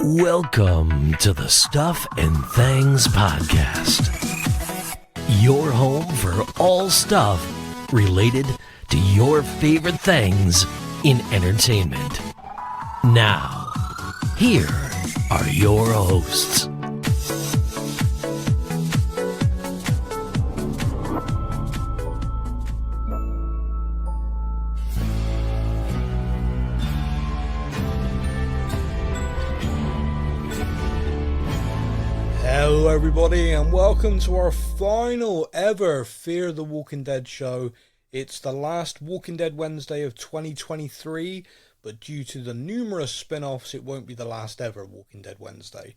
Welcome to the Stuff and Things Podcast, your home for all stuff related to your favorite things in entertainment. Now, here are your hosts. Hello everybody and welcome to our final ever Fear the Walking Dead show. It's the last Walking Dead Wednesday of 2023, but due to the numerous spin-offs it won't be the last ever Walking Dead Wednesday.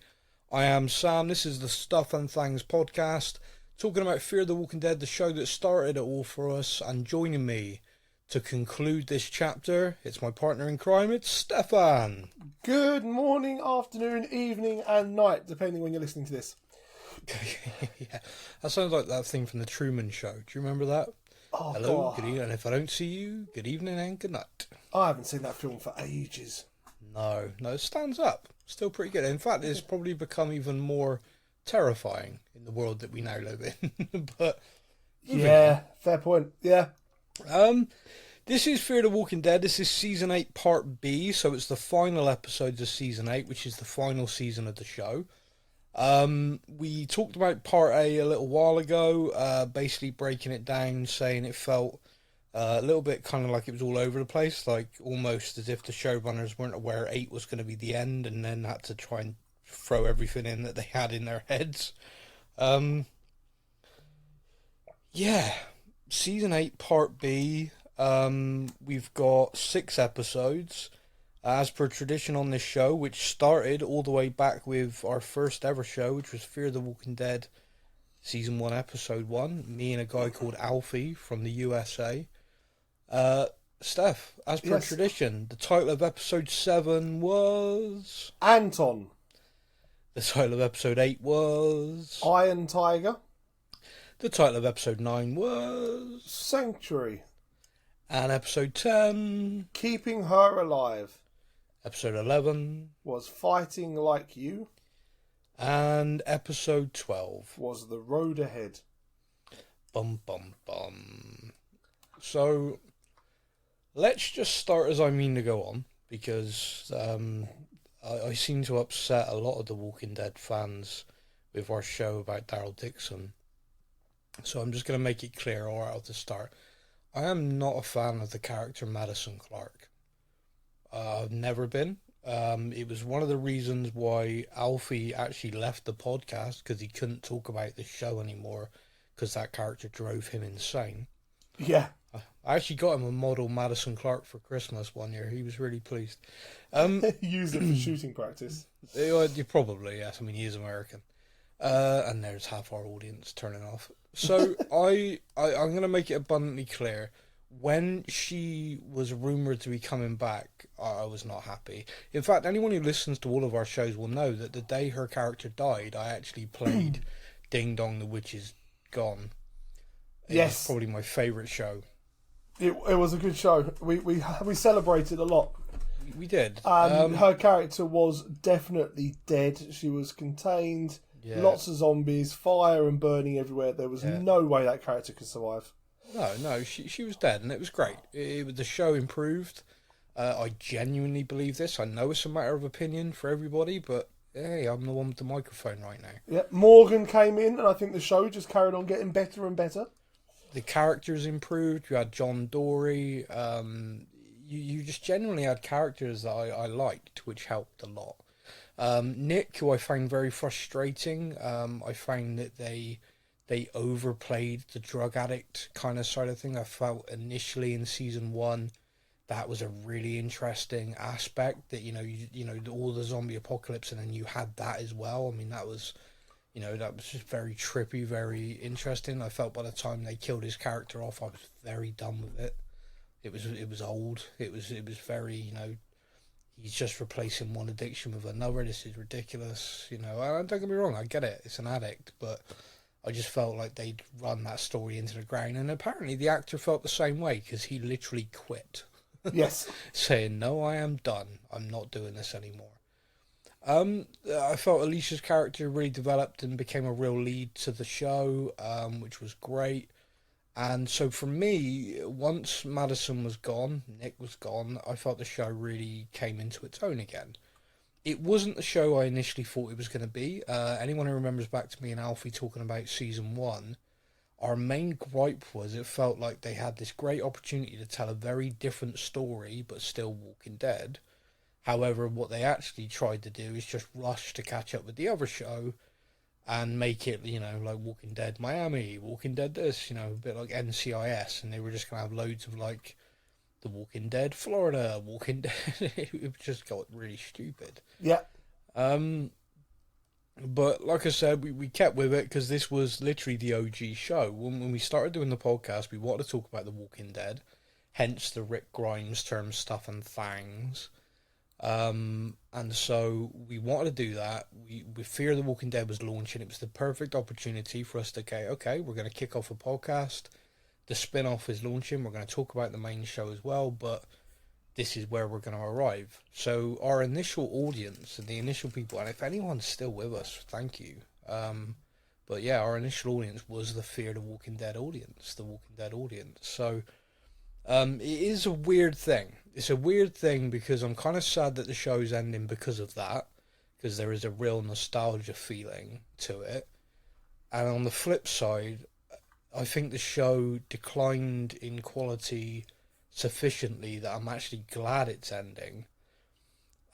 I am Sam, this is the Stuff and Things podcast, talking about Fear the Walking Dead, the show that started it all for us, and joining me to conclude this chapter, it's my partner in crime, it's Stefan. Good morning, afternoon, evening and night, depending when you're listening to this. Yeah, that sounds like that thing from the Truman Show. Do you remember that? Oh, Hello, God. good evening, and if I don't see you, good evening and good night. I haven't seen that film for ages. No, it stands up. Still pretty good. In fact, it's probably become even more terrifying in the world that we now live in. But yeah, fair point. Yeah. This is Fear the Walking Dead. This is Season 8, Part B, so it's the final episodes of Season 8, which is the final season of the show. We talked about Part A a little while ago, basically breaking it down, saying it felt a little bit kind of like it was all over the place, like almost as if the showrunners weren't aware 8 was going to be the end and then had to try and throw everything in that they had in their heads. Yeah, Season 8, Part B. We've got 6 episodes, as per tradition on this show, which started all the way back with our first ever show, which was Fear the Walking Dead Season 1, Episode 1, me and a guy called Alfie from the USA. Steph, as per tradition, the title of Episode 7 was... Anton. The title of Episode 8 was... Iron Tiger. The title of Episode 9 was... Sanctuary. And Episode 10... Keeping Her Alive. Episode 11... Was Fighting Like You. And Episode 12... Was The Road Ahead. Bum, bum, bum. So, let's just start as I mean to go on, because I seem to upset a lot of the Walking Dead fans with our show about Daryl Dixon. So I'm just going to make it clear all right at the start. I am not a fan of the character Madison Clark. I've never been. It was one of the reasons why Alfie actually left the podcast, because he couldn't talk about the show anymore because that character drove him insane. Yeah. I actually got him a model Madison Clark for Christmas one year. He was really pleased. Use it for shooting practice. You probably, yes. I mean, he is American. And there's half our audience turning off. So I'm going to make it abundantly clear. When she was rumoured to be coming back, I was not happy. In fact, anyone who listens to all of our shows will know that the day her character died, I actually played Ding Dong the Witch is Gone. It's probably my favourite show. It was a good show. We celebrated a lot. We did. Her character was definitely dead. She was contained. Yeah. Lots of zombies, fire and burning everywhere. There was no way that character could survive. No, she was dead, and it was great. The show improved. I genuinely believe this. I know it's a matter of opinion for everybody, but hey, I'm the one with the microphone right now. Yeah, Morgan came in, and I think the show just carried on getting better and better. The characters improved. You had John Dory. You just generally had characters that I liked, which helped a lot. Nick, who I found very frustrating. I found that they overplayed the drug addict kind of side of thing. I felt initially in season 1 that was a really interesting aspect, that you know all the zombie apocalypse, and then you had that as well. I mean, that was just very trippy, very interesting. I felt by the time they killed his character off, I was very done with it. It was old. It was very, he's just replacing one addiction with another. This is ridiculous, And don't get me wrong, I get it. It's an addict, but I just felt like they'd run that story into the ground. And apparently the actor felt the same way, because he literally quit. Yes. Saying, no, I am done. I'm not doing this anymore. I felt Alicia's character really developed and became a real lead to the show, which was great. And so for me, once Madison was gone, Nick was gone, I felt the show really came into its own again. It wasn't the show I initially thought it was going to be. Anyone who remembers back to me and Alfie talking about season one, our main gripe was it felt like they had this great opportunity to tell a very different story, but still Walking Dead. However, what they actually tried to do is just rush to catch up with the other show and make it, like Walking Dead Miami, Walking Dead this, a bit like NCIS, and they were just going to have loads of, like, The Walking Dead Florida, Walking Dead. It just got really stupid. Yeah. But like I said, we kept with it because this was literally the OG show. When we started doing the podcast, we wanted to talk about The Walking Dead, hence the Rick Grimes term Stuff and Fangs. And so we wanted to do that. We Fear the Walking Dead was launching. It was the perfect opportunity for us to go, okay, we're going to kick off a podcast. The spin-off is launching. We're going to talk about the main show as well, but this is where we're going to arrive. So our initial audience and the initial people, and if anyone's still with us, thank you. But yeah, our initial audience was the Fear the Walking Dead audience, the Walking Dead audience. So it is a weird thing. It's a weird thing because I'm kind of sad that the show's ending because of that, because there is a real nostalgia feeling to it. And on the flip side, I think the show declined in quality sufficiently that I'm actually glad it's ending.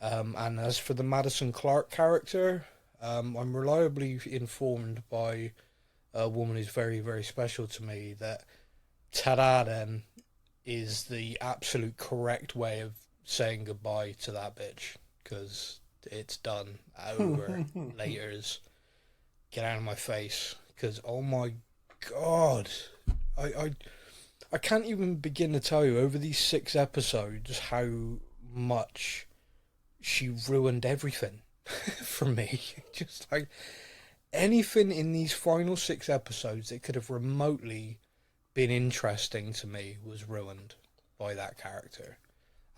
And as for the Madison Clark character, I'm reliably informed by a woman who's very, very special to me that ta-da then is the absolute correct way of saying goodbye to that bitch, because it's done. Over. Laters. Get out of my face, because oh my god, I can't even begin to tell you over these 6 episodes how much she ruined everything for me. Just like anything in these final 6 episodes that could have remotely been interesting to me was ruined by that character.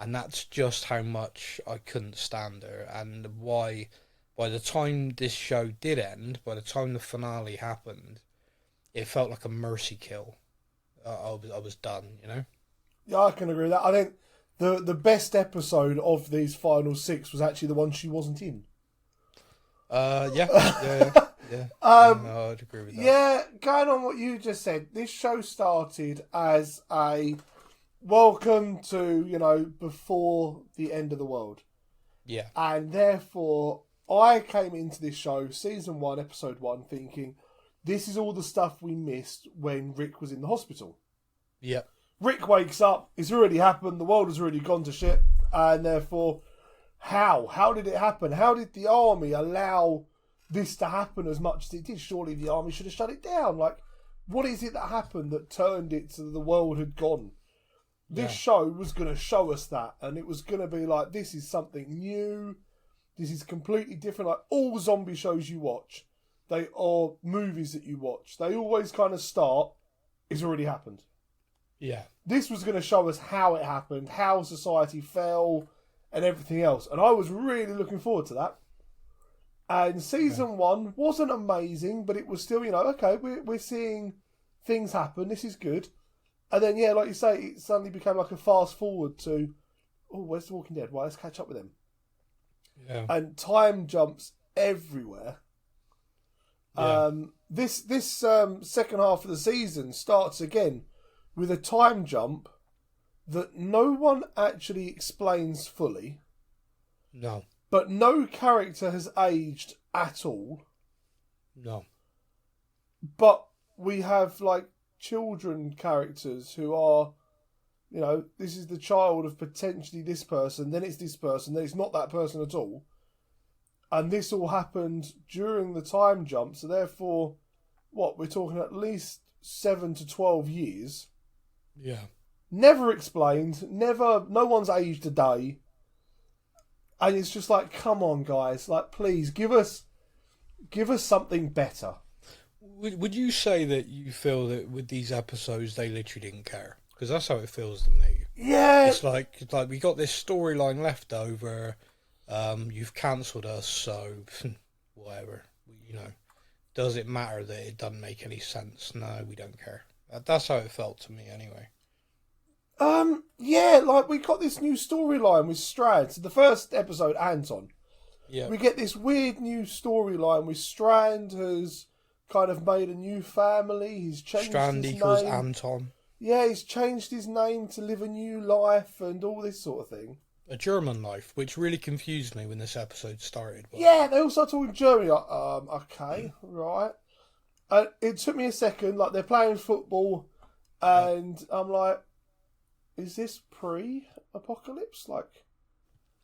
And that's just how much I couldn't stand her, and why by the time this show did end, by the time the finale happened, it felt like a mercy kill. I was done, Yeah, I can agree with that. I think the best episode of these final 6 was actually the one she wasn't in. Yeah. No, I'd agree with that. Yeah, going on what you just said, this show started as a welcome to, before the end of the world. Yeah. And therefore, I came into this show, season 1, episode 1, thinking, this is all the stuff we missed when Rick was in the hospital. Yeah. Rick wakes up, it's already happened, the world has already gone to shit, and therefore, how? How did it happen? How did the army allow this to happen as much as it did? Surely the army should have shut it down. Like, what is it that happened that turned it so the world had gone? This show was going to show us that, and it was going to be like, this is something new, this is completely different. Like, all zombie shows you watch, they are movies that you watch, they always kind of start, it's already happened. Yeah. This was going to show us how it happened, how society fell, and everything else. And I was really looking forward to that. And season 1 wasn't amazing, but it was still, okay, we're seeing things happen, this is good. And then, yeah, like you say, it suddenly became like a fast forward to, oh, where's The Walking Dead? Well, let's catch up with them. Yeah. And time jumps everywhere. Yeah. This second half of the season starts again with a time jump that no one actually explains fully. No. But no character has aged at all. No. But we have, like, children characters who are, this is the child of potentially this person, then it's this person, then it's not that person at all. And this all happened during the time jump, so therefore, we're talking at least 7 to 12 years. Yeah. Never explained, no one's aged a day. And it's just like, come on, guys, like, please, give us something better. Would you say that you feel that with these episodes they literally didn't care? Because that's how it feels to me. Yeah. It's like we got this storyline left over. You've cancelled us, so whatever. Does it matter that it doesn't make any sense? No, we don't care. That's how it felt to me, anyway. Yeah, like we got this new storyline with Strand. So the first episode, Anton. Yeah. We get this weird new storyline with Strand has kind of made a new family. He's changed Strand his equals name. Anton. Yeah, he's changed his name to live a new life and all this sort of thing. A German life, which really confused me when this episode started. But... Yeah, they all start talking German. Like, okay, right. It took me a second. Like they're playing football, and I'm like, is this pre-apocalypse? Like,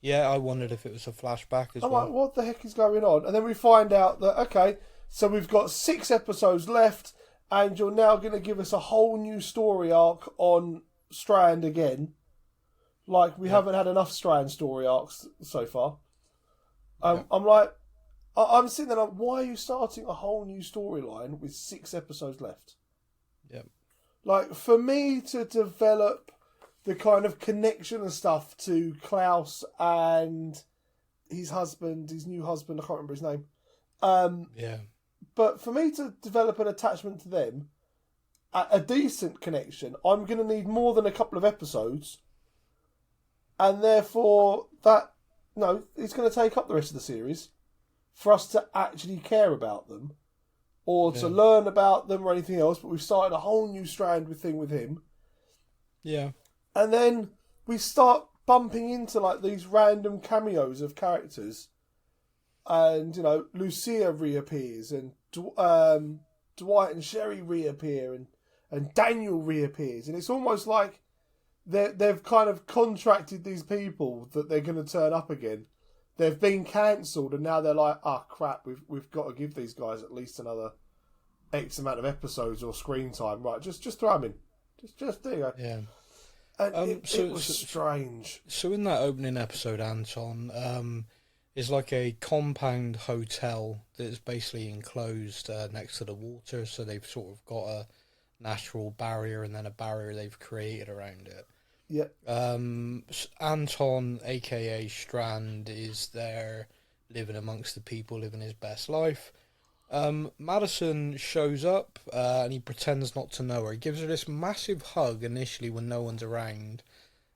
yeah, I wondered if it was a flashback as well. I'm like, what the heck is going on? And then we find out that, okay, so we've got 6 episodes left, and you're now going to give us a whole new story arc on Strand again. Like, we haven't had enough Strand story arcs so far. I'm like, I'm sitting there like, why are you starting a whole new storyline with 6 episodes left? Yeah. Like, for me to develop the kind of connection and stuff to Klaus and his husband, his new husband, I can't remember his name. Yeah. But for me to develop an attachment to them, a decent connection, I'm going to need more than a couple of episodes. And therefore, it's going to take up the rest of the series for us to actually care about them or to learn about them or anything else. But we've started a whole new strand with him. Yeah. And then we start bumping into like these random cameos of characters. And, Lucia reappears and Dwight and Sherry reappear and Daniel reappears. And it's almost like they've kind of contracted these people that they're going to turn up again. They've been cancelled and now they're like, crap, we've got to give these guys at least another X amount of episodes or screen time. Right, just throw them in. Just there you go. Yeah. And it was strange. So in that opening episode, Anton, is like a compound hotel that's basically enclosed next to the water, so they've sort of got a natural barrier and then a barrier they've created around it. Yeah. Anton, aka Strand, is there living amongst the people, living his best life. Madison shows up and he pretends not to know her. He gives her this massive hug initially when no one's around,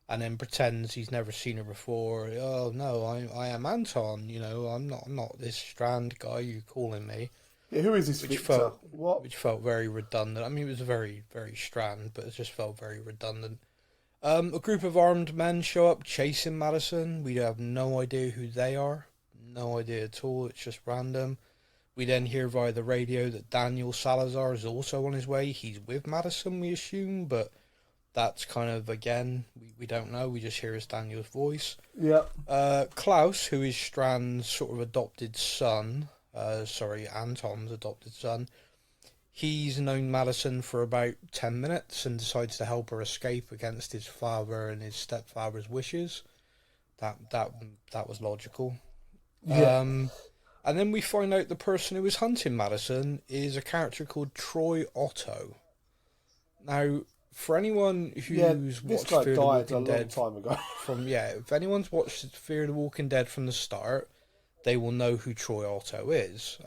and then pretends he's never seen her before. Oh no, I am Anton. I'm not this Strand guy you're calling me. Yeah, who is this Victor? Which felt very redundant. I mean, it was very, very Strand, but it just felt very redundant. A group of armed men show up chasing Madison. We have no idea who they are. No idea at all. It's just random. We then hear via the radio that Daniel Salazar is also on his way. He's with Madison, we assume, but that's kind of, again, we don't know. We just hear his Daniel's voice. Yeah. Klaus, who is Strand's sort of adopted son, Anton's adopted son, he's known Madison for about 10 minutes and decides to help her escape against his father and his stepfather's wishes. That was logical. Yeah. And then we find out the person who was hunting Madison is a character called Troy Otto. Now, for anyone who's watched Fear the Walking Dead time ago. If anyone's watched Fear the Walking Dead from the start, they will know who Troy Otto is.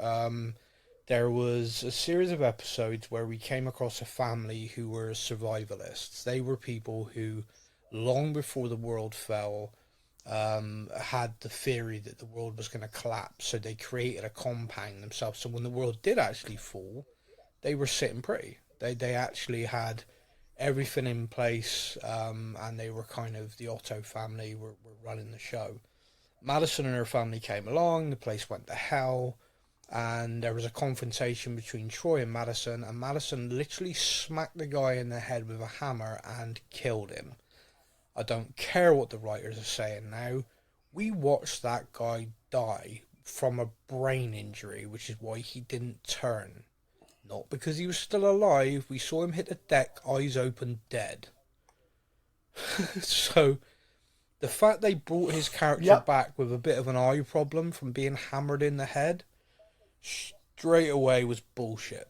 There was a series of episodes where we came across a family who were survivalists. They were people who, long before the world fell, had the theory that the world was going to collapse, so they created a compound themselves. So when the world did actually fall, they were sitting pretty. They actually had everything in place, and they were kind of the Otto family were running the show. Madison and her family came along, the place went to hell, and there was a confrontation between Troy and Madison literally smacked the guy in the head with a hammer and killed him. I don't care what the writers are saying now. We watched that guy die from a brain injury, which is why he didn't turn. Not because he was still alive. We saw him hit the deck, eyes open, dead. So, the fact they brought his character back with a bit of an eye problem from being hammered in the head, straight away was bullshit.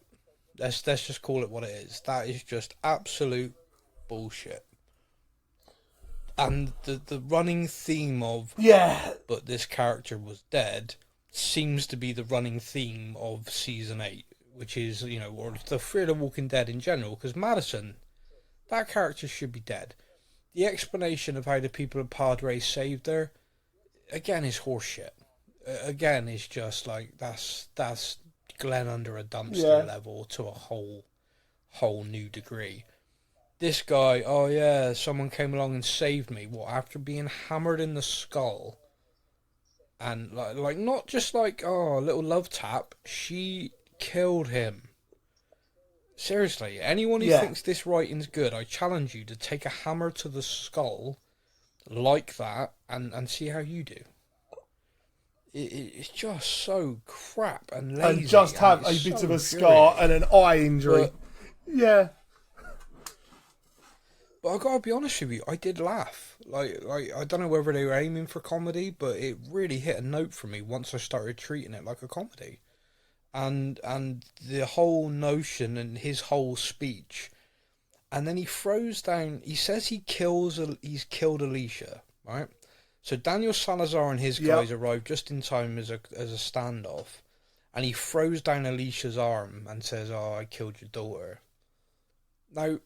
Let's just call it what it is. That is just absolute bullshit. And the running theme of Yeah. but this character was dead seems to be the running theme of season 8, which is, or the Fear the Walking Dead in general, because Madison, that character should be dead. The explanation of how the people at PartB saved her, again, is horseshit. Again, is just like, that's Glenn under a dumpster level to a whole new degree. This guy, oh yeah, someone came along and saved me. What, after being hammered in the skull? And like not just like, oh, a little love tap. She killed him. Seriously, anyone who thinks this writing's good, I challenge you to take a hammer to the skull like that and see how you do. It's just so crap and lazy. And just have a bit of a scar and an eye injury. But I gotta be honest with you, I did laugh. Like I don't know whether they were aiming for comedy, but it really hit a note for me once I started treating it like a comedy. And the whole notion and his whole speech, and then he throws down. He says he's killed Alicia, right? So Daniel Salazar and his guys arrive just in time as a standoff, and he throws down Alicia's arm and says, "Oh, I killed your daughter." Now,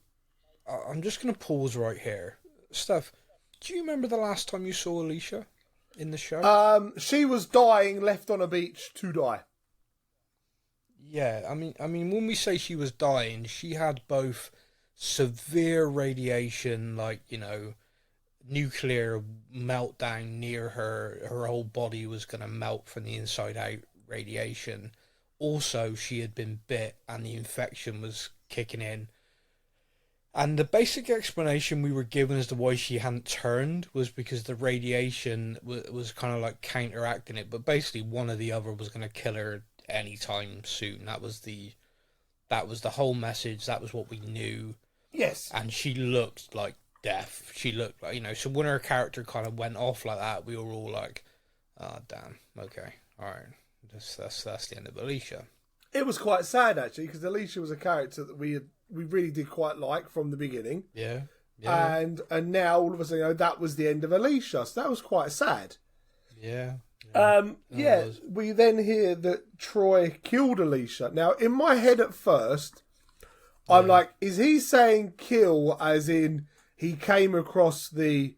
I'm just going to pause right here. Steph, do you remember the last time you saw Alicia in the show? She was dying, left on a beach to die. Yeah, I mean, when we say she was dying, she had both severe radiation, like, nuclear meltdown near her. Her whole body was going to melt from the inside out radiation. Also, she had been bit and the infection was kicking in. And the basic explanation we were given as to why she hadn't turned was because the radiation was kind of like counteracting it. But basically, one or the other was going to kill her anytime soon. That was the whole message. That was what we knew. Yes. And she looked like death. She looked like, so when her character kind of went off like that, we were all like, oh, damn. Okay. All right. That's the end of Alicia. It was quite sad, actually, because Alicia was a character that we really did quite like from the beginning. Yeah. And now, all of a sudden, that was the end of Alicia. So that was quite sad. Yeah. We then hear that Troy killed Alicia. Now, in my head at first, I'm like, is he saying kill as in he came across the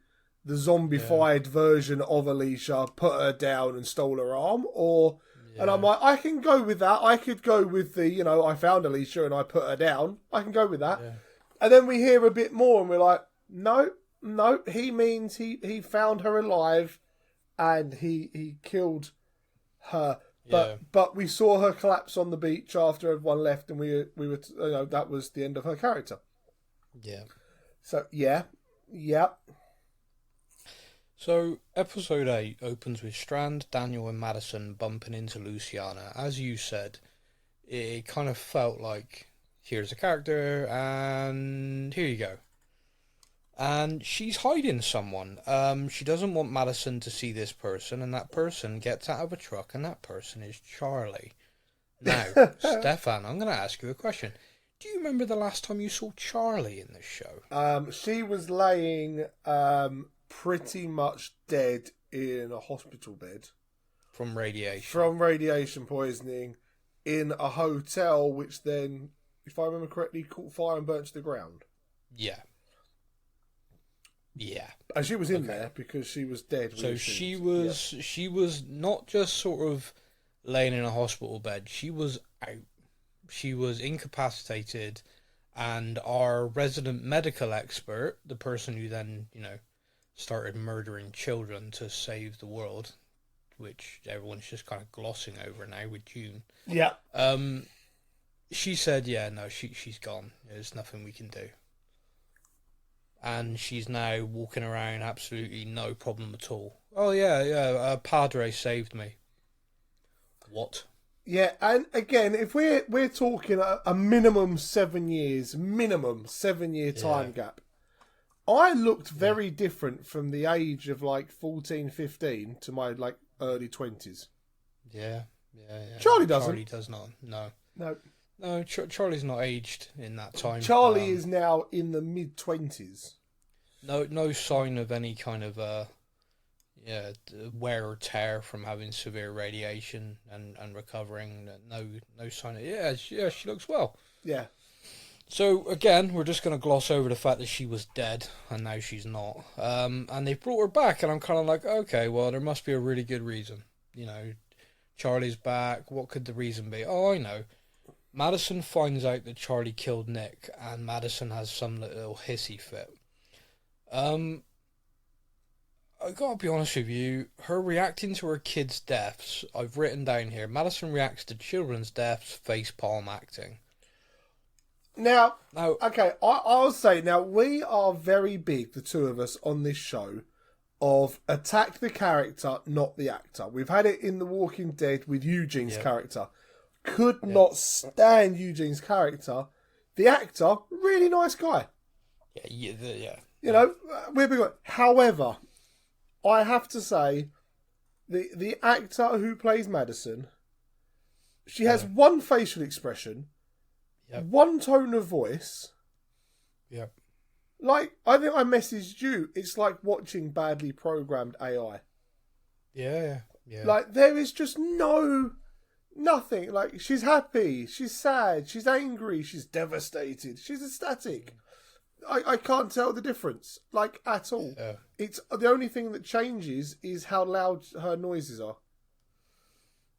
zombified version of Alicia, put her down and stole her arm? Or... And I'm like, I can go with that. I could go with the, I found Alicia and I put her down. I can go with that. Yeah. And then we hear a bit more and we're like, no, he means he found her alive and he killed her. But we saw her collapse on the beach after everyone left and we were that was the end of her character. Yeah. So, yeah. So, episode 8 opens with Strand, Daniel and Madison bumping into Luciana. As you said, it kind of felt like, here's a character, and here you go. And she's hiding someone. She doesn't want Madison to see this person, and that person gets out of a truck, and that person is Charlie. Now, Stefan, I'm going to ask you a question. Do you remember the last time you saw Charlie in this show? She was laying... pretty much dead in a hospital bed. From radiation. From radiation poisoning in a hotel, which then, if I remember correctly, caught fire and burnt to the ground. Yeah. And she was in there because she was dead. So she was not just sort of laying in a hospital bed. She was out. She was incapacitated, and our resident medical expert, the person who then, started murdering children to save the world, which everyone's just kind of glossing over now with June. Yeah. She said, she's gone. There's nothing we can do. And she's now walking around absolutely no problem at all. Oh, Padre saved me. What? Yeah, and again, if we're talking a minimum 7 years, 7-year time gap, I looked very different from the age of 14, 15 to my early 20s. Yeah. Charlie doesn't. Charlie does not. No, Charlie's not aged in that time. Charlie is now in the mid-20s. No sign of any kind of wear or tear from having severe radiation and recovering. No sign of she looks well. Yeah. So again, we're just going to gloss over the fact that she was dead and now she's not. And they brought her back, and I'm kind of like, okay, well, there must be a really good reason. You know, Charlie's back. What could the reason be? Oh, I know. Madison finds out that Charlie killed Nick, and Madison has some little hissy fit. I gotta be honest with you, her reacting to her kids' deaths, I've written down here, Madison reacts to children's deaths, facepalm acting. Now, okay, I'll say, now, we are very big, the two of us, on this show, of attack the character, not the actor. We've had it in The Walking Dead with Eugene's character. Could not stand Eugene's character. The actor, really nice guy. Yeah. You know, we're big on. However, I have to say, the actor who plays Madison, she has one facial expression, one tone of voice. Yep. Like, I think I messaged you, it's like watching badly programmed AI. Yeah. Like, there is just nothing. Like, she's happy, she's sad, she's angry, she's devastated, she's ecstatic. I can't tell the difference, like, at all. Yeah. It's the only thing that changes is how loud her noises are.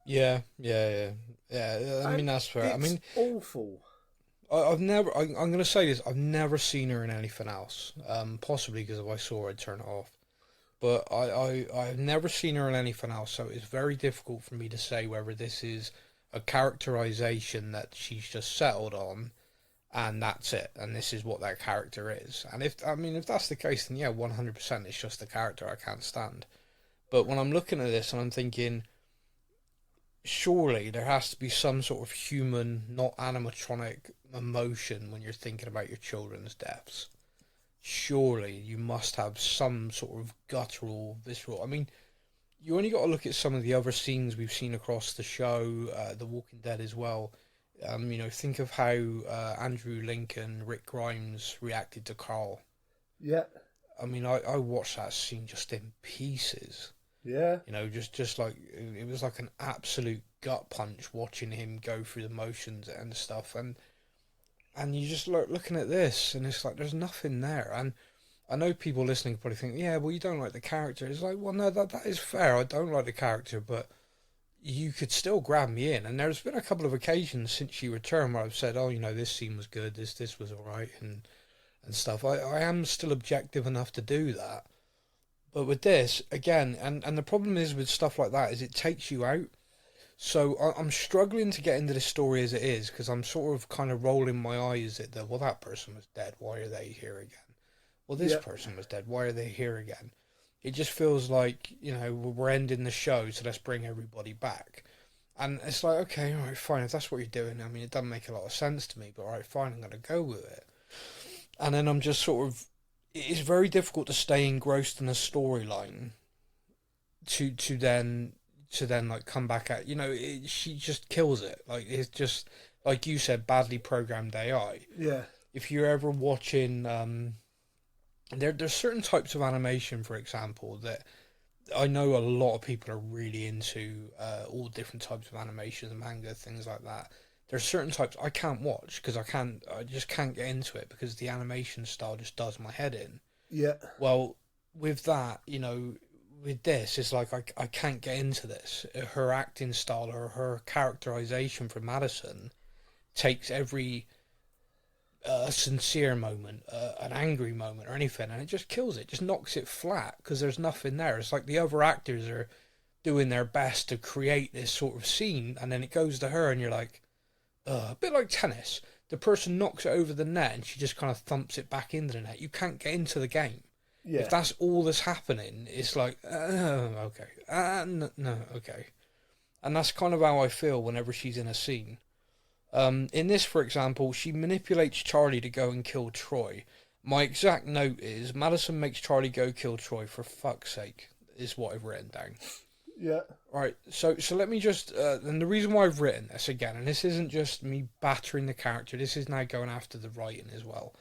Yeah. I mean, that's fair. I mean, awful. I'm going to say this. I've never seen her in anything else. Possibly because if I saw her, I'd turn it off. But I've never seen her in anything else, so it's very difficult for me to say whether this is a characterization that she's just settled on, and that's it, and this is what that character is. And if that's the case, then 100% it's just the character I can't stand. But when I'm looking at this and I'm thinking, surely there has to be some sort of human, not animatronic emotion when you're thinking about your children's deaths. Surely you must have some sort of guttural, visceral. I mean, you only got to look at some of the other scenes we've seen across the show, The Walking Dead as well. Think of how Andrew Lincoln, Rick Grimes reacted to Carl. Yeah. I mean, I watched that scene just in pieces. Yeah. Just like, it was like an absolute gut punch watching him go through the motions and stuff. And you just looking at this, and it's like, there's nothing there. And I know people listening probably think, yeah, well, you don't like the character. It's like, well, no, that is fair. I don't like the character, but you could still grab me in. And there's been a couple of occasions since she returned where I've said, oh, this scene was good, this was all right, and stuff. I am still objective enough to do that. But with this, again, and the problem is with stuff like that is it takes you out. So I'm struggling to get into this story as it is, because I'm sort of kind of rolling my eyes at that person was dead, why are they here again? Well, this person was dead, why are they here again? It just feels like, we're ending the show, so let's bring everybody back. And it's like, okay, all right, fine, if that's what you're doing, I mean, it doesn't make a lot of sense to me, but all right, fine, I'm going to go with it. And then I'm just sort of, it's very difficult to stay engrossed in a storyline to then like come back at, she just kills it. Like, it's just, like you said, badly programmed AI. Yeah. If you're ever watching, there's certain types of animation, for example, that I know a lot of people are really into, all different types of animations, manga, things like that. There's certain types I can't watch because I just can't get into it because the animation style just does my head in. Yeah. Well, with that, with this, it's like I can't get into this. Her acting style or her characterization for Madison takes every sincere moment, an angry moment or anything, and it just kills it, just knocks it flat because there's nothing there. It's like the other actors are doing their best to create this sort of scene, and then it goes to her and you're like, a bit like tennis. The person knocks it over the net and she just kind of thumps it back into the net. You can't get into the game. Yeah. If that's all that's happening, it's like, okay. No, okay. And that's kind of how I feel whenever she's in a scene. In this, for example, she manipulates Charlie to go and kill Troy. My exact note is, Madison makes Charlie go kill Troy, for fuck's sake, is what I've written down. Yeah. Right, so let me just, and the reason why I've written this again, and this isn't just me battering the character, this is now going after the writing as well.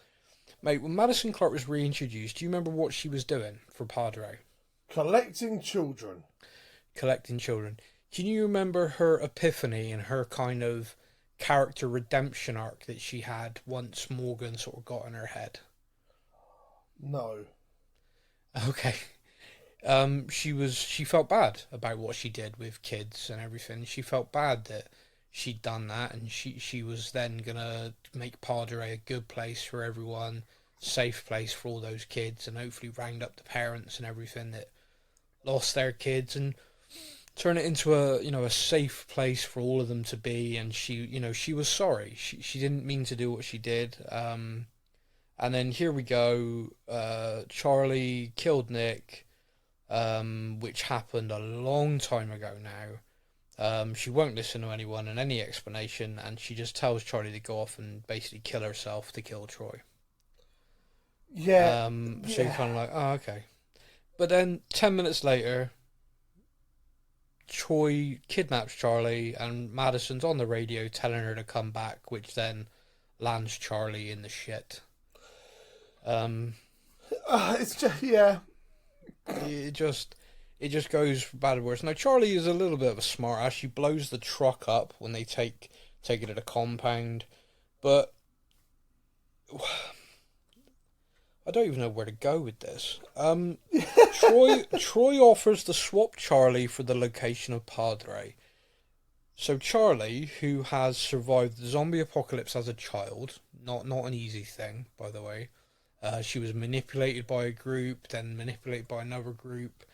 Mate, when Madison Clark was reintroduced, do you remember what she was doing for Padre? Collecting children. Collecting children. Can you remember her epiphany and her kind of character redemption arc that she had once Morgan sort of got in her head? No. Okay. She felt bad about what she did with kids and everything. She felt bad that she'd done that, and she was then gonna make Padre a good place for everyone, safe place for all those kids, and hopefully round up the parents and everything that lost their kids and turn it into a safe place for all of them to be. And she was sorry. She didn't mean to do what she did. And then here we go. Charlie killed Nick, which happened a long time ago now. She won't listen to anyone and any explanation, and she just tells Charlie to go off and basically kill herself to kill Troy. Yeah. So you're kind of like, oh, okay. But then 10 minutes later, Troy kidnaps Charlie, and Madison's on the radio telling her to come back, which then lands Charlie in the shit. It's just, yeah. It just goes for bad and worse. Now, Charlie is a little bit of a smart ass. She blows the truck up when they take it to the compound, but I don't even know where to go with this. Troy offers to swap Charlie for the location of Padre. So Charlie, who has survived the zombie apocalypse as a child, not an easy thing, by the way. She was manipulated by a group, then manipulated by another group,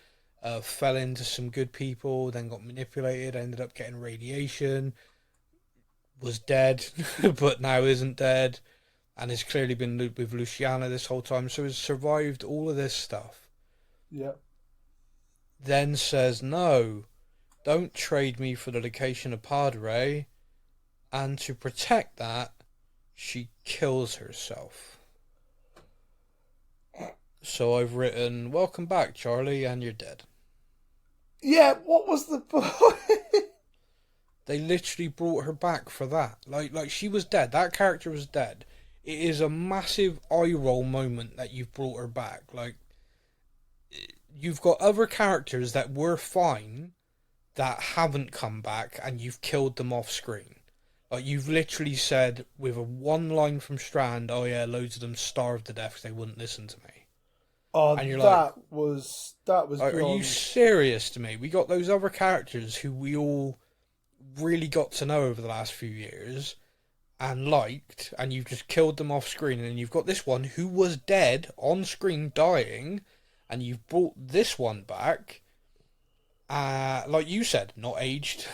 fell into some good people, then got manipulated, ended up getting radiation, was dead, but now isn't dead, and has clearly been with Luciana this whole time, so has survived all of this stuff. Yeah. Then says, no, don't trade me for the location of Padre, and to protect that, she kills herself. So I've written, welcome back, Charlie, and you're dead. Yeah, what was the point? They literally brought her back for that. Like she was dead. That character was dead. It is a massive eye roll moment that you've brought her back. Like, you've got other characters that were fine that haven't come back, and you've killed them off screen. Like, you've literally said with a one line from Strand, oh yeah, loads of them starved to death because they wouldn't listen to me. Oh, and you're that like, was are you serious to me? We got those other characters who we all really got to know over the last few years and liked, and you've just killed them off screen, and you've got this one who was dead on screen dying, and you've brought this one back, like you said, not aged,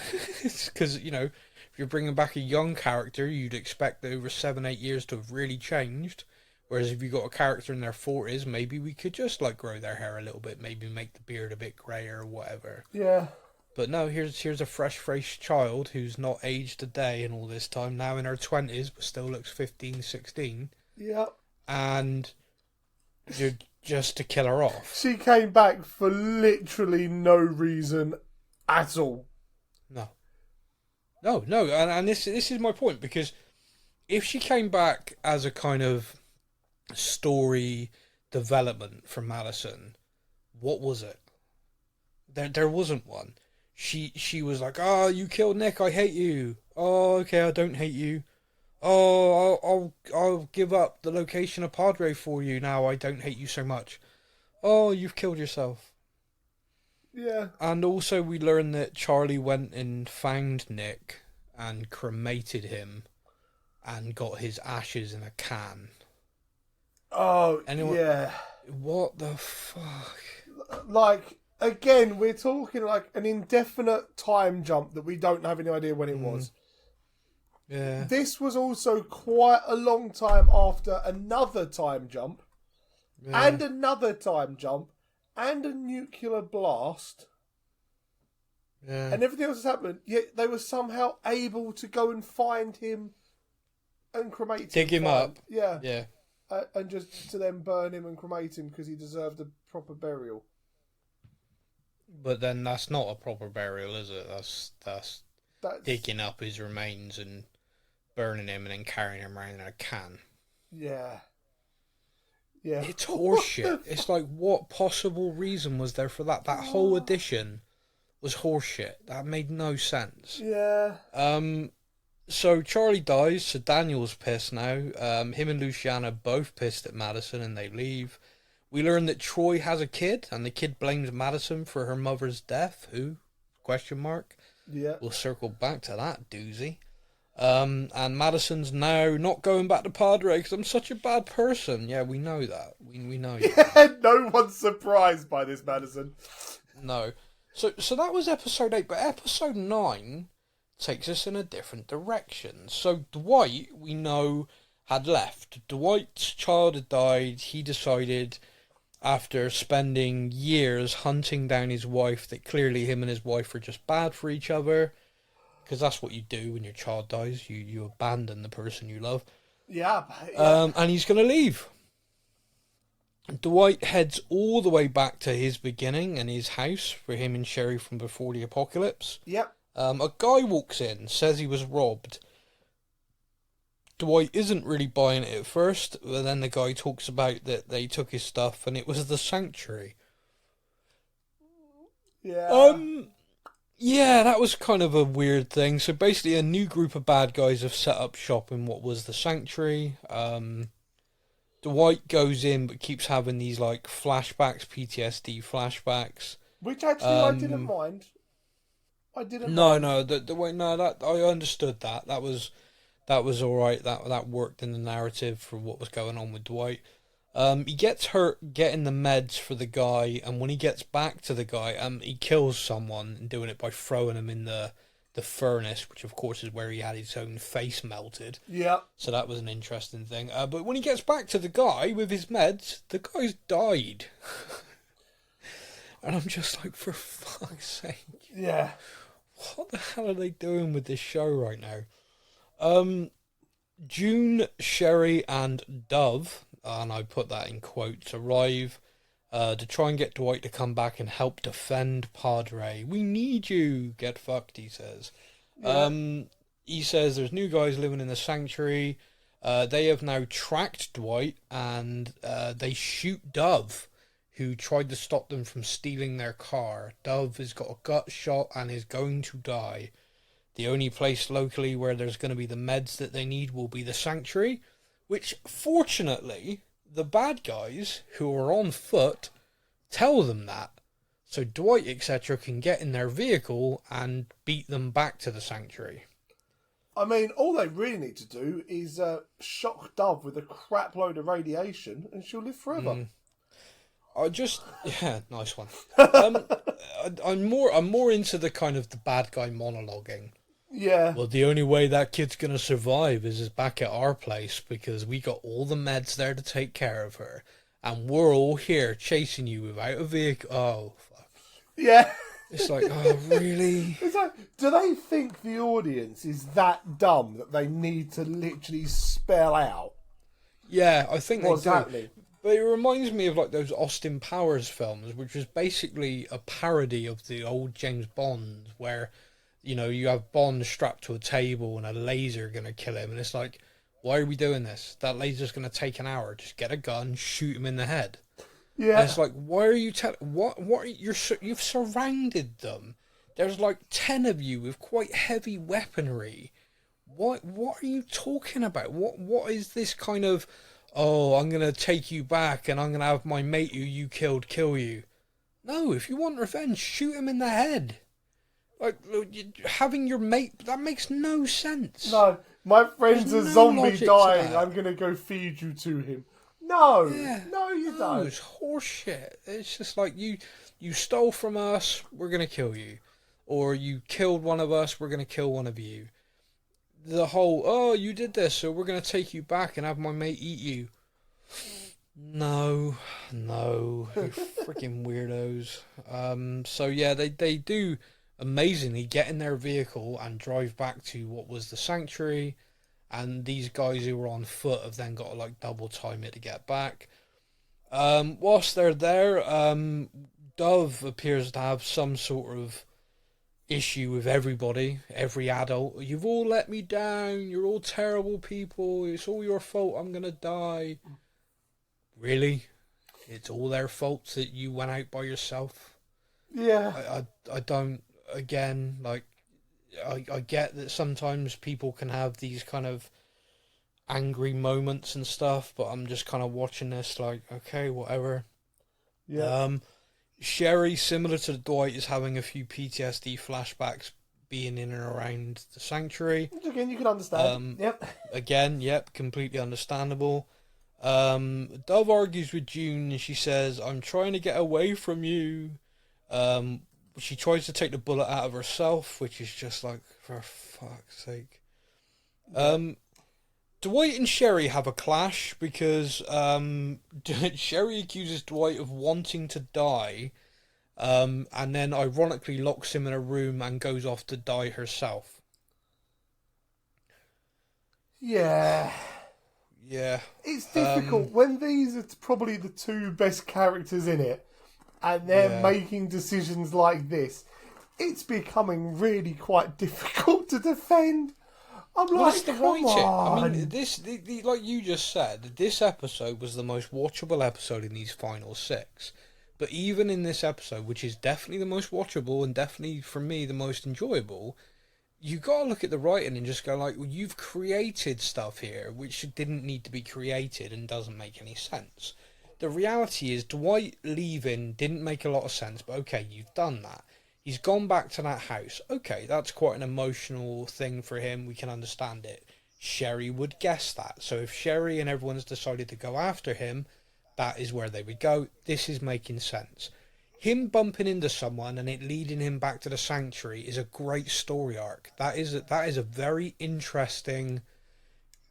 because, if you're bringing back a young character, you'd expect that over 7-8 years to have really changed. Whereas if you got a character in their 40s, maybe we could just grow their hair a little bit, maybe make the beard a bit greyer or whatever. Yeah. But no, here's a fresh-faced child who's not aged a day in all this time, now in her 20s, but still looks 15, 16. Yeah. And you're just to kill her off. She came back for literally no reason at all. No, and this is my point, because if she came back as a kind of story development from Madison, what was it? There wasn't one. She was like, oh, you killed Nick, I hate you. Oh, okay, I don't hate you. Oh, I'll give up the location of Padre for you now, I don't hate you so much. Oh, you've killed yourself. Yeah. And also we learned that Charlie went and found Nick and cremated him and got his ashes in a can. Oh, Anyone, yeah. What the fuck? Like, again, we're talking like an indefinite time jump that we don't have any idea when it was. Yeah. This was also quite a long time after another time jump, and another time jump, and a nuclear blast. Yeah. And everything else has happened, yet they were somehow able to go and find him and cremate him. Dig him up. Yeah. Yeah. And just to then burn him and cremate him because he deserved a proper burial. But then that's not a proper burial, is it? That's digging up his remains and burning him and then carrying him around in a can. Yeah. Yeah. It's horseshit. It's like, what possible reason was there for that? That whole edition was horseshit. That made no sense. Yeah. So Charlie dies, so Daniel's pissed now. Him and Luciana both pissed at Madison and they leave. We learn that Troy has a kid and the kid blames Madison for her mother's death. Who? Question mark. Yeah. We'll circle back to that doozy. And Madison's now not going back to Padre because I'm such a bad person. Yeah, we know that. We know that. No one's surprised by this, Madison. No. So that was episode 8, but episode 9 takes us in a different direction. So Dwight, we know, had left. Dwight's child had died. He decided, after spending years hunting down his wife, that clearly him and his wife were just bad for each other. Because that's what you do when your child dies. You abandon the person you love. Yeah. And he's going to leave. Dwight heads all the way back to his beginning and his house for him and Sherry from before the apocalypse. Yep. A guy walks in, says he was robbed. Dwight isn't really buying it at first, but then the guy talks about that they took his stuff and it was the sanctuary. Yeah. Yeah, that was kind of a weird thing. So basically a new group of bad guys have set up shop in what was the sanctuary. Dwight goes in but keeps having these like flashbacks, PTSD flashbacks. Which actually I didn't mind. That I understood that. That was all right. That worked in the narrative for what was going on with Dwight. He gets hurt getting the meds for the guy, and when he gets back to the guy, he kills someone and doing it by throwing him in the furnace, which of course is where he had his own face melted. Yeah. So that was an interesting thing. But when he gets back to the guy with his meds, the guy's died. And I'm just like, for fuck's sake. Yeah. What the hell are they doing with this show right now? June, Sherry, and Dove, and I put that in quotes, arrive to try and get Dwight to come back and help defend Padre. We need you. Get fucked, he says. Yeah. He says there's new guys living in the sanctuary. They have now tracked Dwight, and they shoot Dove, who tried to stop them from stealing their car. Dove has got a gut shot and is going to die. The only place locally where there's going to be the meds that they need will be the sanctuary, which, fortunately, the bad guys, who are on foot, tell them that. So Dwight, etc., can get in their vehicle and beat them back to the sanctuary. I mean, all they really need to do is shock Dove with a crap load of radiation and she'll live forever. Yeah, nice one. I'm more into the kind of the bad guy monologuing. Yeah. Well, the only way that kid's gonna survive is back at our place because we got all the meds there to take care of her, and we're all here chasing you without a vehicle. Oh, fuck. Yeah. It's like, oh, really? It's like, do they think the audience is that dumb that they need to literally spell out? Yeah, I think what's they do. happening? But it reminds me of like those Austin Powers films, which was basically a parody of the old James Bond, where, you know, you have Bond strapped to a table and a laser going to kill him. And it's like, why are we doing this? That laser's going to take an hour. Just get a gun, shoot him in the head. Yeah. And it's like, why are you you've surrounded them. There's like 10 of you with quite heavy weaponry. What are you talking about? What is this kind of, oh, I'm going to take you back and I'm going to have my mate who you killed kill you? No, if you want revenge, shoot him in the head. Like, having your mate, that makes no sense. No, my friend's There's a no zombie logic to dying. that. I'm going to go feed you to him. No, Yeah. no, you No, don't. it's horseshit. It's just like, you stole from us, we're going to kill you. Or you killed one of us, we're going to kill one of you. The whole, oh, you did this, so we're going to take you back and have my mate eat you. No, you freaking weirdos. So yeah, they do amazingly get in their vehicle and drive back to what was the sanctuary, and these guys who were on foot have then got to like double time it to get back. Whilst they're there, Dove appears to have some sort of issue with everybody, every adult. You've all let me down, you're all terrible people, it's all your fault, I'm gonna die. really? It's all their fault that you went out by yourself? Yeah. I don't, again, like, I get that sometimes people can have these kind of angry moments and stuff, but I'm just kind of watching this like, okay, whatever. Yeah. Sherry, similar to Dwight, is having a few PTSD flashbacks being in and around the sanctuary. Which again, you can understand. Yep. Again, yep, completely understandable. Dove argues with June and she says, I'm trying to get away from you. She tries to take the bullet out of herself, which is just like, for fuck's sake. Dwight and Sherry have a clash because Sherry accuses Dwight of wanting to die, and then ironically locks him in a room and goes off to die herself. Yeah. Yeah. It's difficult when these are probably the two best characters in it, and they're making decisions like this. It's becoming really quite difficult to defend. I'm like, come on. I mean, this, like you just said, this episode was the most watchable episode in these final 6. But even in this episode, which is definitely the most watchable and definitely, for me, the most enjoyable, you got to look at the writing and just go like, well, you've created stuff here which didn't need to be created and doesn't make any sense. The reality is Dwight leaving didn't make a lot of sense, but okay, you've done that. He's gone back to that house. Okay, that's quite an emotional thing for him. We can understand it. Sherry would guess that. So if Sherry and everyone's decided to go after him, that is where they would go. This is making sense. Him bumping into someone and it leading him back to the sanctuary is a great story arc. That is a very interesting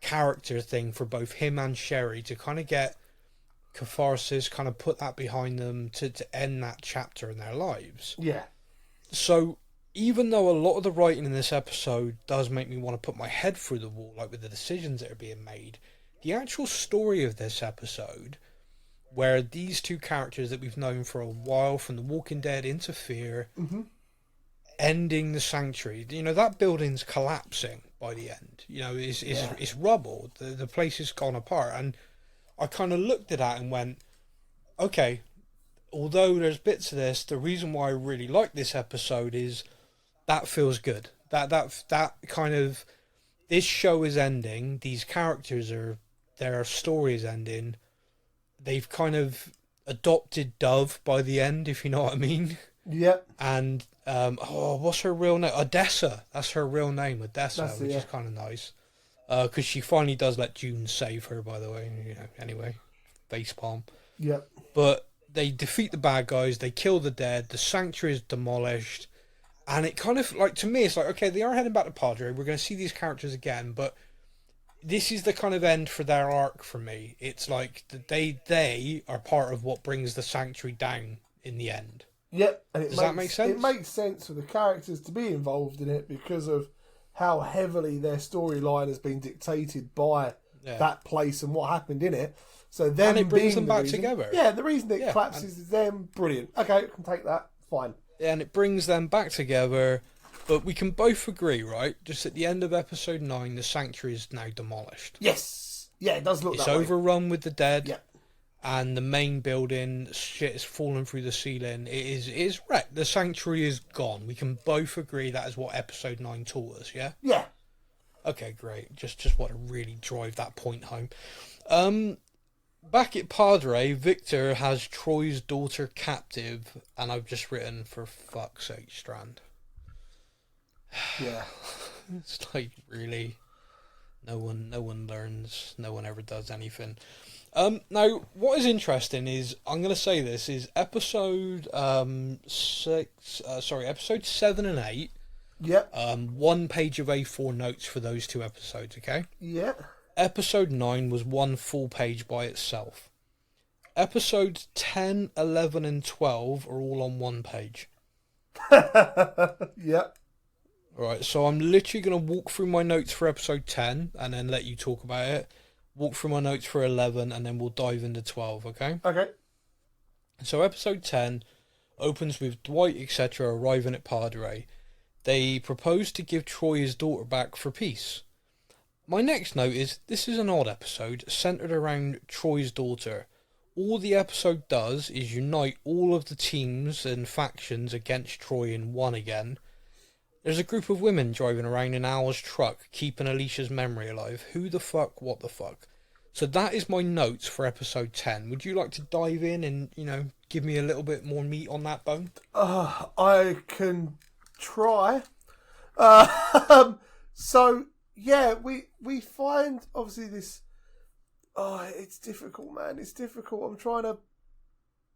character thing for both him and Sherry to kind of get catharsis, kind of put that behind them to end that chapter in their lives. Yeah. So, even though a lot of the writing in this episode does make me want to put my head through the wall, like with the decisions that are being made, the actual story of this episode, where these two characters that we've known for a while, from The Walking Dead into Fear, ending the sanctuary, you know, that building's collapsing by the end. You know, it's rubble. The place has gone apart. And I kind of looked at that and went, okay, although there's bits of this, the reason why I really like this episode is that feels good. That kind of, this show is ending. These characters their story is ending. They've kind of adopted Dove by the end, if you know what I mean. Yep. And what's her real name? Odessa. That's her real name, Odessa, which is kind of nice. Because she finally does let June save her, by the way. You know, anyway, facepalm. Yep. But they defeat the bad guys, they kill the dead, the sanctuary is demolished, and it kind of, like, to me, it's like, okay, they are heading back to Padre, we're going to see these characters again, but this is the kind of end for their arc for me. It's like, they are part of what brings the sanctuary down in the end. Yep. And Does that make sense? It makes sense for the characters to be involved in it because of how heavily their storyline has been dictated by that place and what happened in it. So them and it brings them back reason, together. Yeah, the reason it collapses is them. Brilliant. Okay, I can take that. Fine. And it brings them back together, but we can both agree, right? Just at the end of episode 9, the sanctuary is now demolished. Yes. Yeah, it does look that way. It's overrun with the dead. Yeah. And the main building, shit is falling through the ceiling. It is wrecked. The sanctuary is gone. We can both agree that is what episode 9 taught us, yeah? Yeah. Okay, great. Just want to really drive that point home. Back at Padre, Victor has Troy's daughter captive, and I've just written, for fuck's sake, Strand. Yeah. It's like, really, no one learns, no one ever does anything. Now, what is interesting is, I'm going to say this, is episode episode 7 and 8. Yep. 1 page of A4 notes for those 2 episodes, okay? Yeah. Episode 9 was 1 full page by itself. Episodes 10, 11, and 12 are all on 1 page. Yep. Alright, so I'm literally going to walk through my notes for episode 10 and then let you talk about it. Walk through my notes for 11 and then we'll dive into 12, okay? Okay. So episode 10 opens with Dwight, etc. arriving at Padre. They propose to give Troy his daughter back for peace. My next note is, this is an odd episode centered around Troy's daughter. all the episode does is unite all of the teams and factions against Troy in one again. There's a group of women driving around in Al's truck, keeping Alicia's memory alive. Who the fuck? What the fuck? So that is my notes for episode 10. Would you like to dive in and, give me a little bit more meat on that bone? I can try. So, yeah, we find, obviously, this... Oh, it's difficult, man. It's difficult. I'm trying to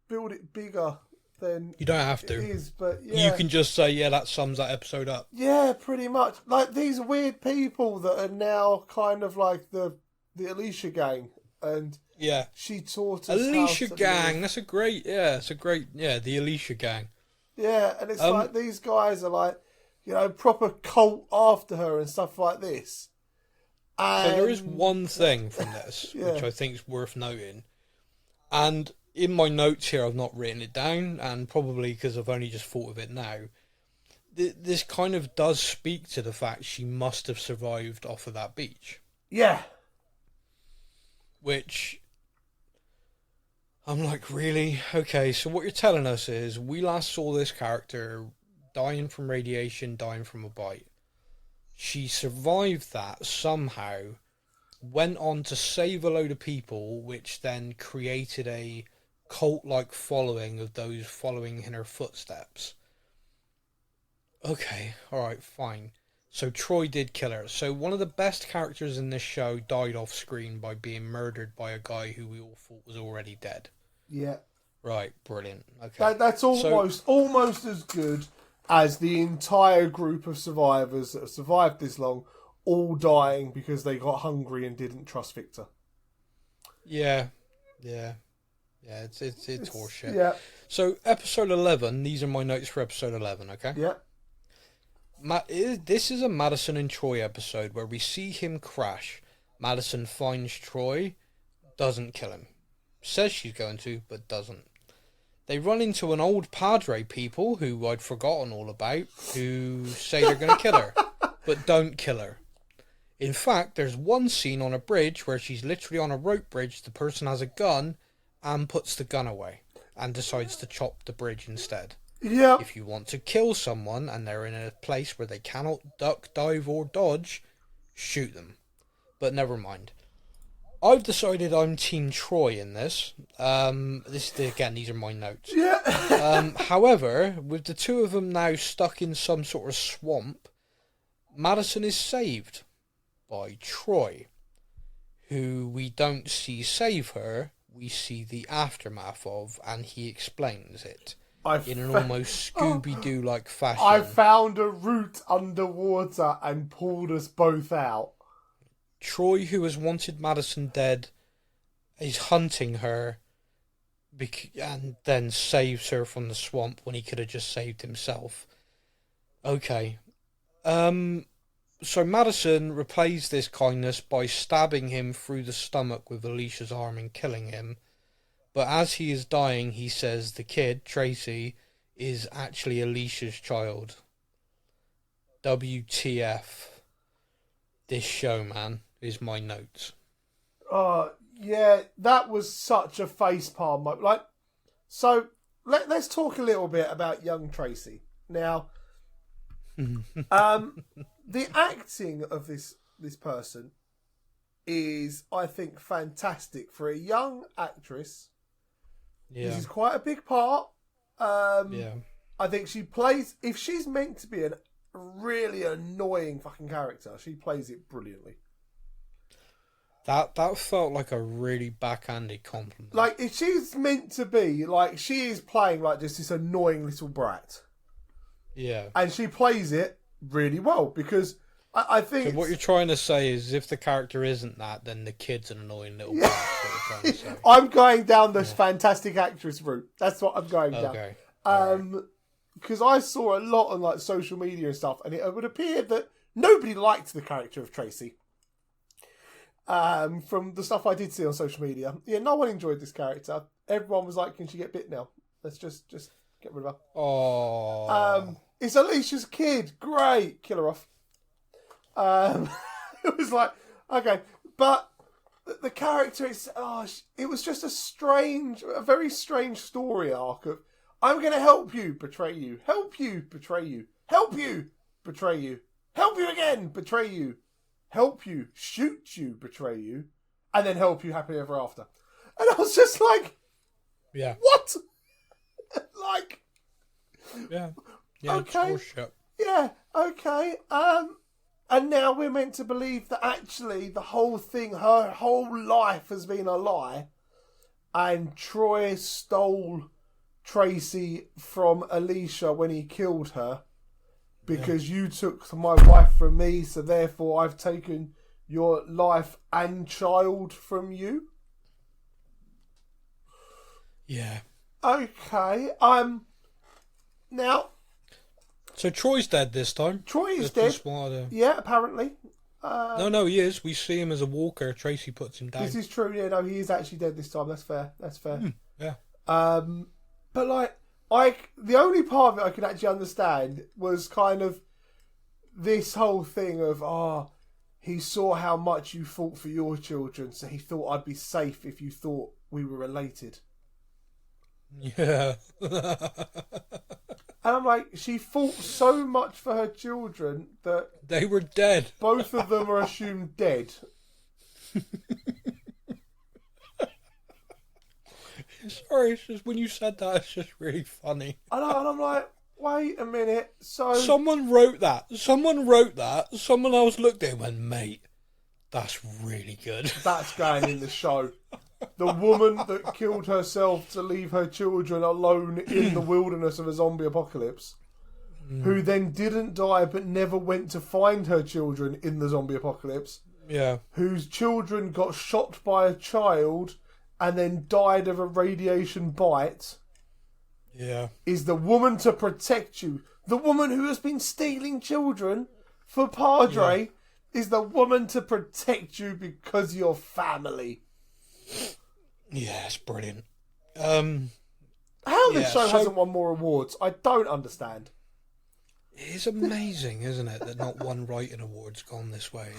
build it bigger than you don't have to. It is, but yeah. You can just say, yeah, that sums that episode up. Yeah, pretty much. Like, these weird people that are now kind of like the Alicia gang. And yeah, she taught us Alicia how to gang. live. That's the Alicia gang. Yeah, and it's like these guys are like, proper cult after her and stuff like this. So there is one thing from this, which I think is worth noting. And in my notes here, I've not written it down, and probably because I've only just thought of it now. This kind of does speak to the fact she must have survived off of that beach. Yeah. Which, I'm like, really? Okay, so what you're telling us is we last saw this character dying from radiation, dying from a bite. She survived that somehow, went on to save a load of people, which then created a cult-like following of those following in her footsteps. Okay, alright, fine. So Troy did kill her. So one of the best characters in this show died off screen by being murdered by a guy who we all thought was already dead. Yeah. Right, brilliant. Okay. That's almost as good as the entire group of survivors that have survived this long, all dying because they got hungry and didn't trust Victor. Yeah. It's horseshit. Yeah. So episode 11. These are my notes for episode 11. Okay. Yeah. This is a Madison and Troy episode where we see him crash. Madison finds Troy, doesn't kill him. Says she's going to, but doesn't. They run into an old Padre people who I'd forgotten all about, who say they're going to kill her, but don't kill her. In fact, there's one scene on a bridge where she's literally on a rope bridge, the person has a gun, and puts the gun away, and decides to chop the bridge instead. Yeah. If you want to kill someone, and they're in a place where they cannot duck, dive, or dodge, shoot them. But never mind. I've decided I'm Team Troy in this. These are my notes. Yeah. However, with the two of them now stuck in some sort of swamp, Madison is saved by Troy, who we don't see save her, we see the aftermath of, and he explains it in an almost Scooby-Doo-like fashion. I found a route underwater and pulled us both out. Troy, who has wanted Madison dead, is hunting her and then saves her from the swamp when he could have just saved himself. Okay. So Madison repays this kindness by stabbing him through the stomach with Alicia's arm and killing him. But as he is dying, he says the kid, Tracy, is actually Alicia's child. WTF. This show, man, is my notes. Yeah, that was such a facepalm moment. So let's talk a little bit about young Tracy. Now, the acting of this person is, I think, fantastic for a young actress. Yeah. This is quite a big part. Yeah. I think she plays, if she's meant to be a really annoying fucking character, she plays it brilliantly. That felt like a really backhanded compliment. Like, if she's meant to be, like, she is playing like just this annoying little brat. Yeah. And she plays it really well, because I think... So what you're trying to say is if the character isn't that, then the kid's an annoying little brat. That's what you're trying to say. I'm going down this fantastic actress route. That's what I'm going down. Okay. Because I saw a lot on like social media and stuff, and it would appear that nobody liked the character of Tracy. From the stuff I did see on social media, yeah, no one enjoyed this character. Everyone was like, "Can she get bit now? Let's just get rid of her." Oh. It's Alicia's kid. Great, kill her off. It was like, okay, but the character is it was just a very strange story arc of I'm going to help you, betray you, help you, betray you, help you, betray you, help you again, betray you, help you, shoot you, betray you, and then help you happily ever after. And I was just like, Yeah. what? Like, Yeah. Okay. It's horseshit. yeah, okay. And now we're meant to believe that actually the whole thing, her whole life has been a lie, and Troy stole Tracy from Alicia when he killed her because you took my wife from me, so therefore I've taken your life and child from you. Yeah. Okay. Now So Troy's dead this time. Troy is Just dead. wanted to- Yeah, apparently. No, he is. We see him as a walker. Tracy puts him down. This is true. Yeah, no, he is actually dead this time. That's fair. That's fair. Yeah. But like, the only part of it I could actually understand was kind of this whole thing of he saw how much you fought for your children, so he thought I'd be safe if you thought we were related. Yeah. And I'm like, she fought so much for her children that They were dead. both of them are assumed dead. Sorry, it's just when you said that, it's just really funny. And I'm like, wait a minute. So Someone wrote that. Someone else looked at it and went, mate, that's really good. that's going in the show. The woman that killed herself to leave her children alone in the wilderness of a zombie apocalypse, who then didn't die but never went to find her children in the zombie apocalypse, Yeah. whose children got shot by a child and then died of a radiation bite, Yeah. is the woman to protect you. The woman who has been stealing children for Padre is the woman to protect you because you're family. Yeah, it's brilliant. How this show hasn't won more awards, I don't understand. It's amazing, isn't it, that not one writing award's gone this way.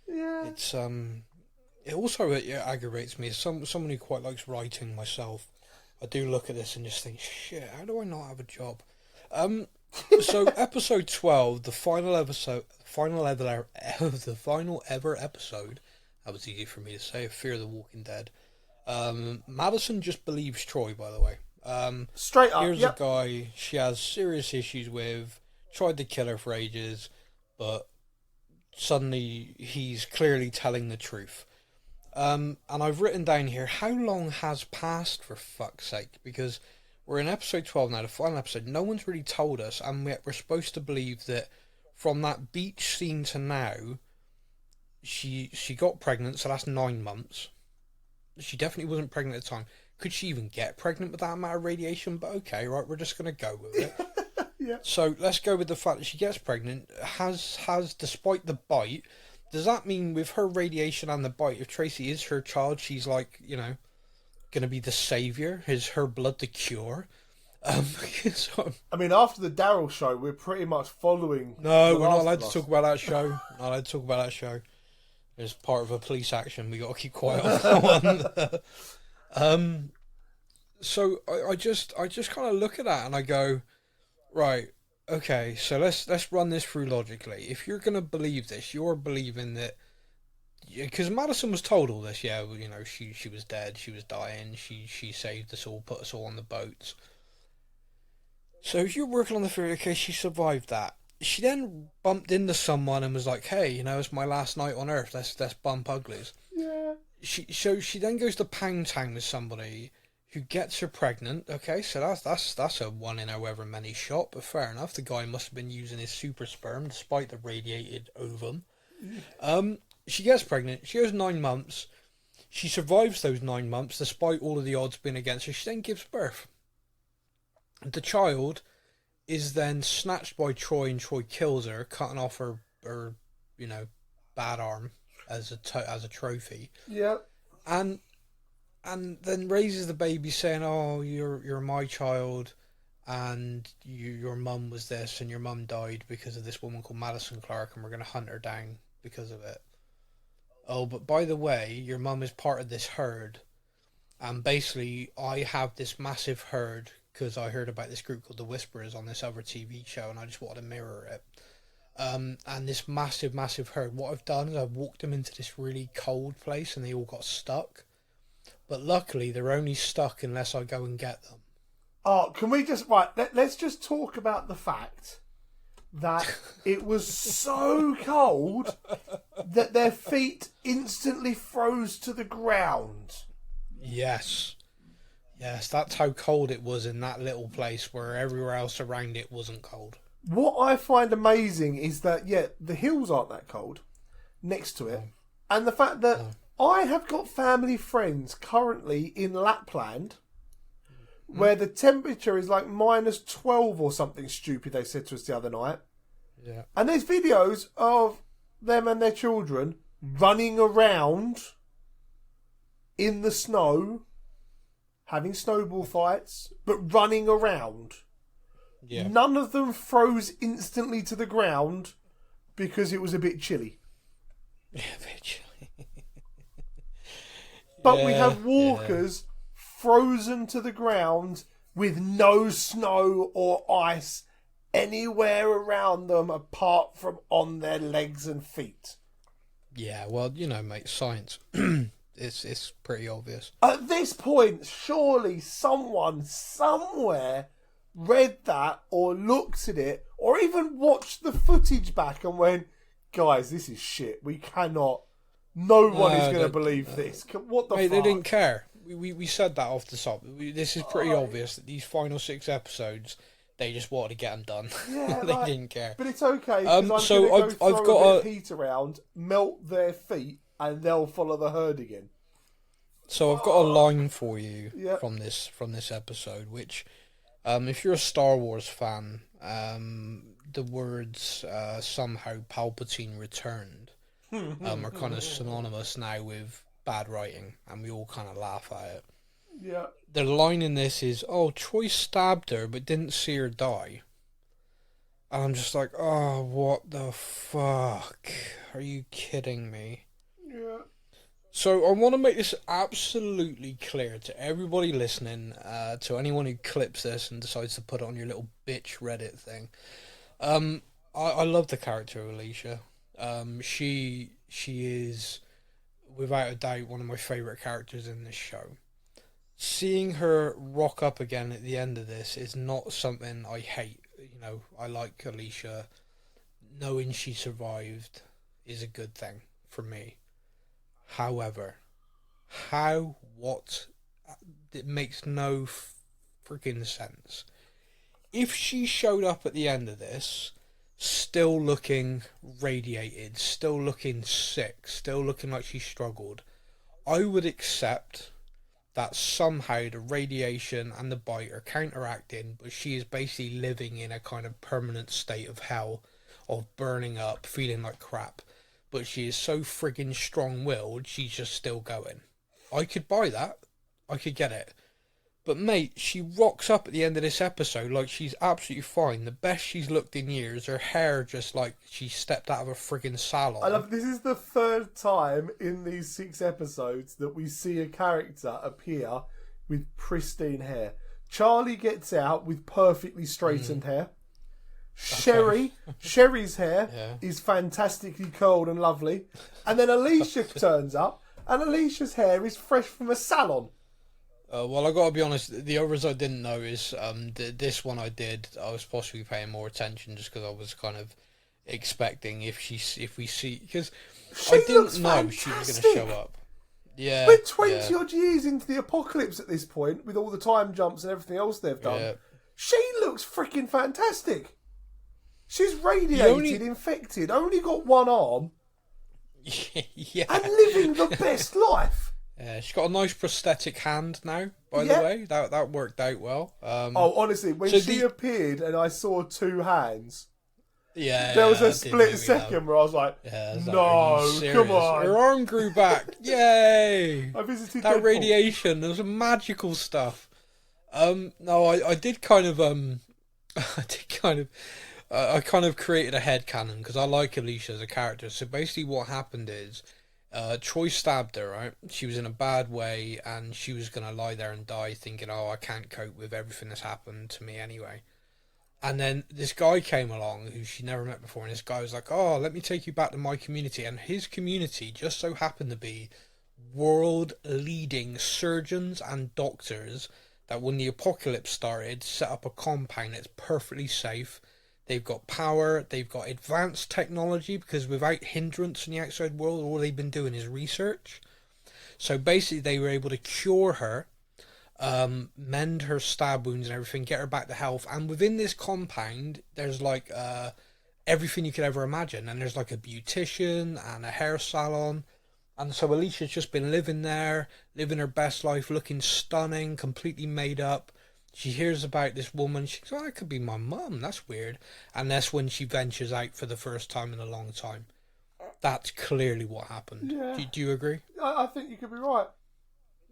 It's it also aggravates me as someone who quite likes writing myself. I do look at this and just think, shit, how do I not have a job? So episode 12, the final ever episode. That was easy for me to say. Of Fear the Walking Dead. Madison just believes Troy, by the way. Straight up. Here's a guy she has serious issues with. Tried to kill her for ages, but suddenly he's clearly telling the truth. And I've written down here, how long has passed, for fuck's sake? Because we're in episode 12 now, the final episode. No one's really told us, and yet we're supposed to believe that from that beach scene to now, she got pregnant, so that's 9 months. She definitely wasn't pregnant at the time. Could she even get pregnant with that amount of radiation? But okay, right, we're just going to go with it. Yeah. So let's go with the fact that she gets pregnant, has despite the bite. Does that mean with her radiation and the bite, if Tracy is her child, she's like, going to be the saviour? Is her blood the cure? So, I mean, after the Daryl show, we're pretty much following. no, we're not allowed to talk about that show. Not allowed to talk about that show. As part of a police action, we got to keep quiet on that one. So I just kind of look at that and I go, right, okay, so let's run this through logically. If you're gonna believe this, you're believing that, because Madison was told all this. Yeah, she was dead, she was dying, she saved us all, put us all on the boats. So if you're working on the theory, okay, she survived that. She then bumped into someone and was like, hey, it's my last night on Earth, let's bump uglies. Yeah. She then goes to Pound Town with somebody who gets her pregnant. Okay, so that's a one in however many shot, but fair enough. The guy must have been using his super sperm despite the radiated ovum. She gets pregnant. She goes 9 months. She survives those 9 months despite all of the odds being against her. She then gives birth. The child is then snatched by Troy, and Troy kills her, cutting off her bad arm as a trophy. Yeah. And then raises the baby, saying, "Oh, you're my child, and your mum was this, and your mum died because of this woman called Madison Clark, and we're gonna hunt her down because of it." oh, but by the way, your mum is part of this herd. And basically, I have this massive herd because I heard about this group called the Whisperers on this other TV show, and I just wanted to mirror it. And this massive, massive herd, what I've done is I've walked them into this really cold place and they all got stuck. But luckily, they're only stuck unless I go and get them. Oh, can we just... Right, let's just talk about the fact that it was so cold that their feet instantly froze to the ground. Yes. Yes, that's how cold it was in that little place where everywhere else around it wasn't cold. What I find amazing is that, yeah, the hills aren't that cold next to it. And the fact that I have got family friends currently in Lapland where the temperature is like -12 or something stupid, they said to us the other night. Yeah. And there's videos of them and their children running around in the snow, having snowball fights, but running around. Yeah. None of them froze instantly to the ground because it was a bit chilly. Yeah, a bit chilly. But we have walkers frozen to the ground with no snow or ice anywhere around them apart from on their legs and feet. Yeah, well, you know, mate, science. It's pretty obvious. At this point, surely someone somewhere read that or looked at it or even watched the footage back and went, guys, this is shit. We cannot... No one is going to believe this. What the mate, fuck? they didn't care. We said that off the top. This is pretty obvious that these final 6 episodes, they just wanted to get them done. Yeah, they didn't care. But it's okay, because I've got a bit of heat around, melt their feet, and they'll follow the herd again. So I've got a line for you Yep. from this episode, which, if you're a Star Wars fan, the words somehow Palpatine returned are kind of synonymous now with bad writing, and we all kind of laugh at it. Yeah. The line in this is, "Oh, Troy stabbed her, but didn't see her die." And I'm just like, oh, what the fuck? Are you kidding me? Yeah. So I want to make this absolutely clear to everybody listening, to anyone who clips this and decides to put it on your little bitch Reddit thing. I love the character of Alicia. She is, without a doubt, one of my favourite characters in this show. Seeing her rock up again at the end of this is not something I hate. You know, I like Alicia. Knowing she survived is a good thing for me. However, it makes no freaking sense. If she showed up at the end of this, still looking radiated, still looking sick, still looking like she struggled, I would accept that somehow the radiation and the bite are counteracting, but she is basically living in a kind of permanent state of hell, of burning up, feeling like crap. But she is so friggin' strong-willed, she's just still going. I could buy that. I could get it. But mate, she rocks up at the end of this episode like she's absolutely fine. The best she's looked in years. Her hair just like she stepped out of a friggin' salon. I love this is the 3rd time in these 6 episodes that we see a character appear with pristine hair. Charlie gets out with perfectly straightened hair. Sherry's hair is fantastically curled and lovely. And then Alicia turns up, and Alicia's hair is fresh from a salon. Well, I gotta be honest, the others I didn't notice. This one I did. I was possibly paying more attention just because I was kind of expecting if we see, because I didn't know she was going to show up. Yeah, we're 20 odd years into the apocalypse at this point, with all the time jumps and everything else they've done. Yeah. She looks freaking fantastic. She's radiated, infected, only got one arm, and living the best life. Yeah, she's got a nice prosthetic hand now, by the way. That worked out well. Honestly, when she appeared and I saw 2 hands, there was a split second where I was like, no, come on. Her arm grew back. Yay! I visited that Deadpool. Radiation. There was some magical stuff. No, I did kind of I kind of created a headcanon because I like Alicia as a character. So basically what happened is Troy stabbed her, right? She was in a bad way, and she was going to lie there and die thinking, oh, I can't cope with everything that's happened to me anyway. And then this guy came along who she never met before, and this guy was like, oh, let me take you back to my community. And his community just so happened to be world-leading surgeons and doctors that when the apocalypse started, set up a compound that's perfectly safe. They've got power, they've got advanced technology, because without hindrance in the outside world, all they've been doing is research. So basically they were able to cure her, mend her stab wounds and everything, get her back to health. And within this compound, there's like everything you could ever imagine. And there's like a beautician and a hair salon. And so Alicia's just been living there, living her best life, looking stunning, completely made up. She hears about this woman. She goes, oh, that could be my mum. That's weird. And that's when she ventures out for the first time in a long time. That's clearly what happened. Yeah. Do you agree? I think you could be right.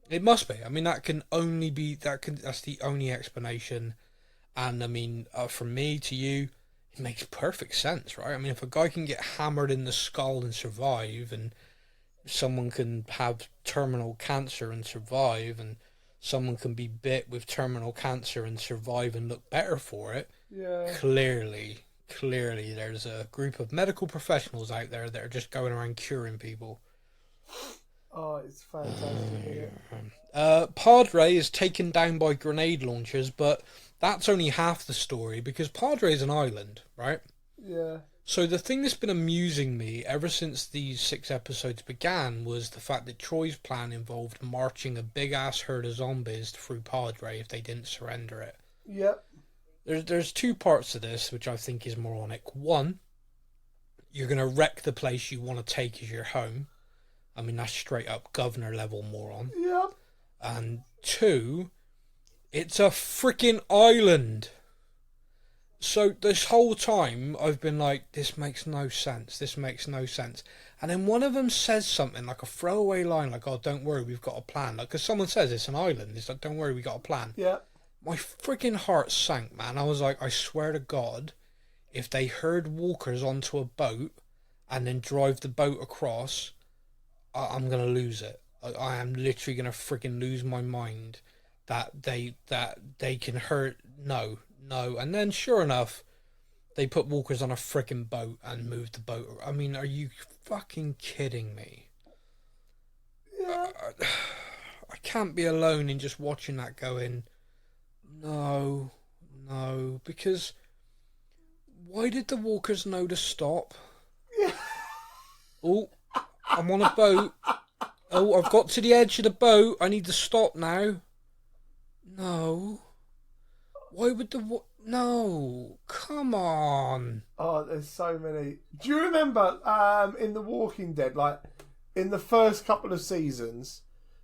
It must be. I mean, that can only be... That's the only explanation. And, I mean, from me to you, it makes perfect sense, right? I mean, if a guy can get hammered in the skull and survive, and someone can have terminal cancer and survive, and someone can be bit with terminal cancer and survive and look better for it. Yeah. Clearly, there's a group of medical professionals out there that are just going around curing people. Oh, it's fantastic, isn't it? Padre is taken down by grenade launchers, but that's only half the story, because Padre is an island, right? Yeah. So the thing that's been amusing me ever since these 6 episodes began was the fact that Troy's plan involved marching a big-ass herd of zombies through Padre if they didn't surrender it. Yep. There's 2 parts to this, which I think is moronic. 1, you're going to wreck the place you want to take as your home. I mean, that's straight-up governor-level moron. Yep. And 2, it's a freaking island. So this whole time I've been like, this makes no sense. And then one of them says something like a throwaway line, like, oh, don't worry, we've got a plan. Like, because someone says it's an island. It's like, don't worry, we got a plan. Yeah. My freaking heart sank, man. I was like, I swear to God, if they herd walkers onto a boat and then drive the boat across, I'm going to lose it. I am literally going to freaking lose my mind that they can hurt. No. And then sure enough, they put walkers on a freaking boat and moved the boat. I mean, are you fucking kidding me? Yeah. I can't be alone in just watching that going, no, because why did the walkers know to stop? Yeah. Oh, I'm on a boat. Oh, I've got to the edge of the boat. I need to stop now. No. Why would no, come on. Oh, there's so many. Do you remember in The Walking Dead, like in the first couple of seasons,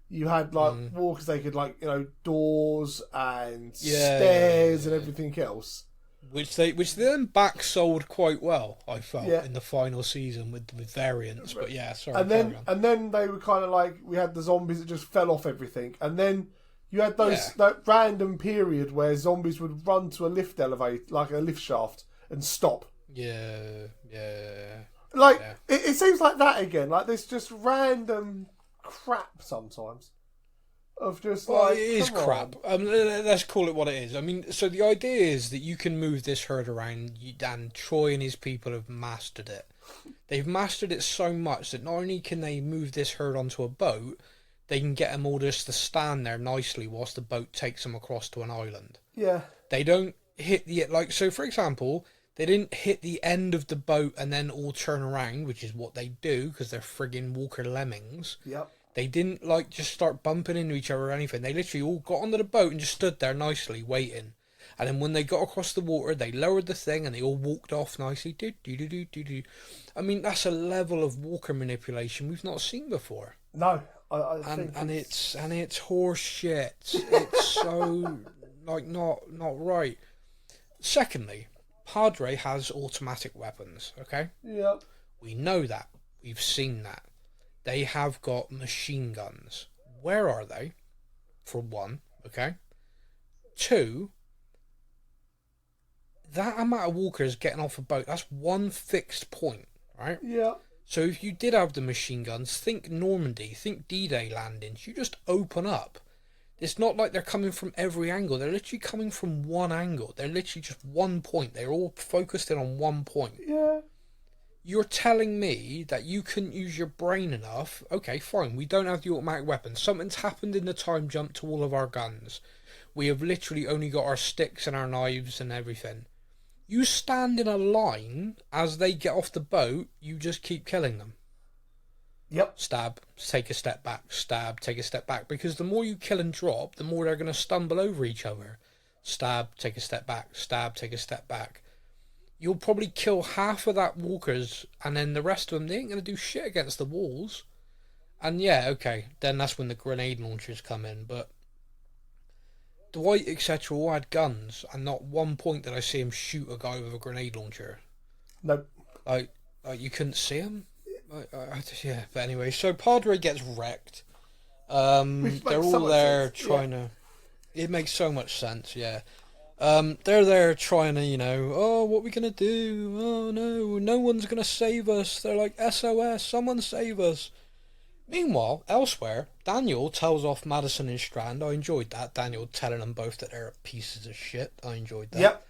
you had like walkers, they could like, doors and stairs and everything else. Which they then backsold quite well, I felt, Yeah. in the final season with variants. But yeah, sorry. And then they were kind of like, we had the zombies that just fell off everything, and then you had that random period where zombies would run to a lift elevator, like a lift shaft, and stop. Yeah. It seems like that again. Like there's just random crap sometimes. Of just well, it is crap. Let's call it what it is. I mean, so the idea is that you can move this herd around, and Troy and his people have mastered it. They've mastered it so much that not only can they move this herd onto a boat, they can get them all just to stand there nicely whilst the boat takes them across to an island. Yeah. They don't hit so for example, they didn't hit the end of the boat and then all turn around, which is what they do because they're friggin' Walker lemmings. Yep. They didn't just start bumping into each other or anything. They literally all got onto the boat and just stood there nicely waiting. And then when they got across the water, they lowered the thing and they all walked off nicely. Do. I mean, that's a level of Walker manipulation we've not seen before. No. And it's horse shit. It's so not right. Secondly, Padre has automatic weapons, okay? Yep. We know that. We've seen that. They have got machine guns. Where are they? For one, okay? 2, that amount of walkers getting off a boat, that's one fixed point, right? Yeah. So if you did have the machine guns, think Normandy, think D-Day landings. You just open up. It's not like they're coming from every angle. They're literally coming from one angle. They're literally just one point. They're all focused in on one point. Yeah. You're telling me that you couldn't use your brain enough? Okay, fine. We don't have the automatic weapons. Something's happened in the time jump to all of our guns. We have literally only got our sticks and our knives and everything. You stand in a line as they get off the boat, you just keep killing them. Yep. Stab, take a step back, stab, take a step back. Because the more you kill and drop, the more they're going to stumble over each other. Stab, take a step back, stab, take a step back. You'll probably kill half of that walkers, and then the rest of them, they ain't going to do shit against the walls. And yeah, okay, then that's when the grenade launchers come in, but Dwight, etc., all had guns, and not one point did I see him shoot a guy with a grenade launcher. Nope. Like you couldn't see him? Yeah, but anyway, so PartB gets wrecked. They're all there trying to... It makes so much sense, yeah. They're there trying to, oh, what are we going to do? Oh, no one's going to save us. They're like, SOS, someone save us. Meanwhile, elsewhere, Daniel tells off Madison and Strand. I enjoyed that. Daniel telling them both that they're pieces of shit. I enjoyed that. Yep.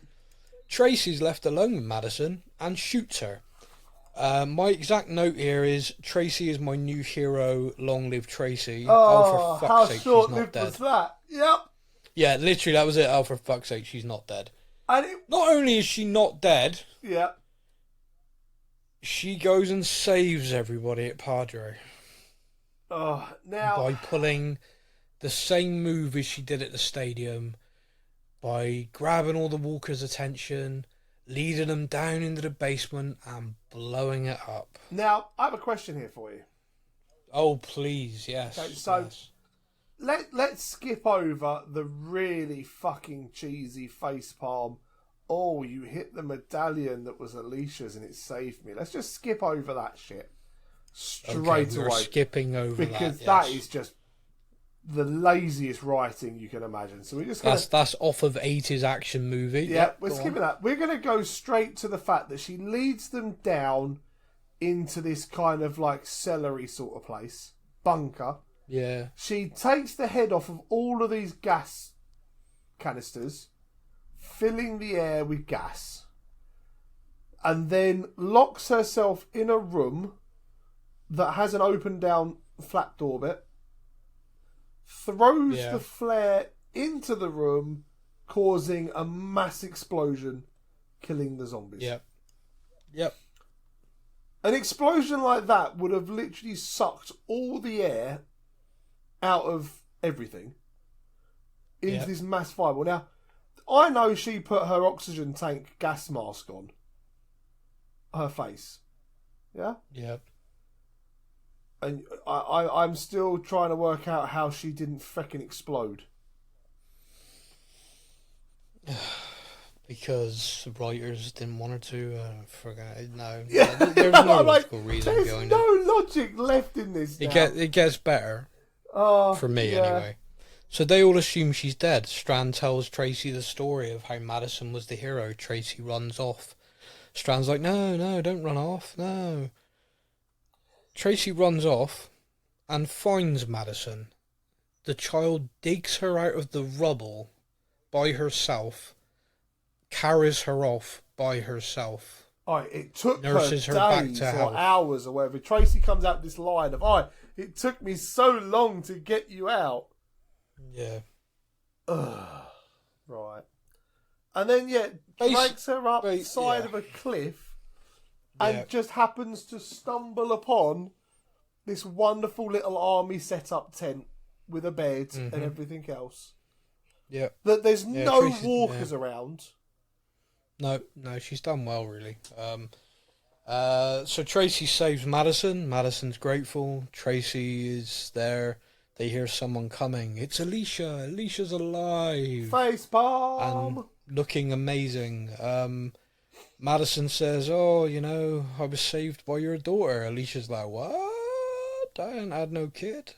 Tracy's left alone with Madison and shoots her. My exact note here is Tracy is my new hero. Long live Tracy. Oh, for how fuck's sake, short-lived was that? Yep. Yeah, literally, that was it. Oh, for fuck's sake, she's not dead. And not only is she not dead, yeah, she goes and saves everybody at PartB. Oh, now by pulling the same move as she did at the stadium, by grabbing all the walkers' attention, leading them down into the basement and blowing it up. Now, I have a question here for you. Oh, please, yes. Okay, so yes. Let's skip over the really fucking cheesy facepalm. Oh, you hit the medallion that was Alicia's and it saved me. Let's just skip over that shit straight away. Skipping over because that, that is just the laziest writing you can imagine. So we're just gonna... that's off of 80s action movie. Yeah, we're skipping that. We're going to go straight to the fact that she leads them down into this kind of like celery sort of place, bunker. Yeah. She takes the head off of all of these gas canisters, filling the air with gas, and then locks herself in a room that has an open down flat door bit, throws the flare into the room, causing a mass explosion, killing the zombies. Yep. An explosion like that would have literally sucked all the air out of everything into this mass fireball. Now, I know she put her oxygen tank gas mask on her face. Yeah? Yep. And I'm still trying to work out how she didn't fucking explode. Because the writers didn't want her to. Forget. No. Yeah. There's no logical reason behind it. There's no logic left in this now. It gets better. For me, anyway. So they all assume she's dead. Strand tells Tracy the story of how Madison was the hero. Tracy runs off. Strand's like, no, don't run off. No. Tracy runs off and finds Madison. The child digs her out of the rubble by herself, carries her off by herself. It took nurses her days back to or hours or whatever. Tracy comes out with this line of, it took me so long to get you out. Yeah. Right. And then, drags her up the side of a cliff and just happens to stumble upon this wonderful little army set-up tent with a bed and everything else. Yeah. That there's no walkers around. No, she's done well, really. So Tracy saves Madison. Madison's grateful. Tracy is there. They hear someone coming. It's Alicia. Alicia's alive. Facepalm. And looking amazing. Madison says, I was saved by your daughter. Alicia's like, what? I ain't had no kid.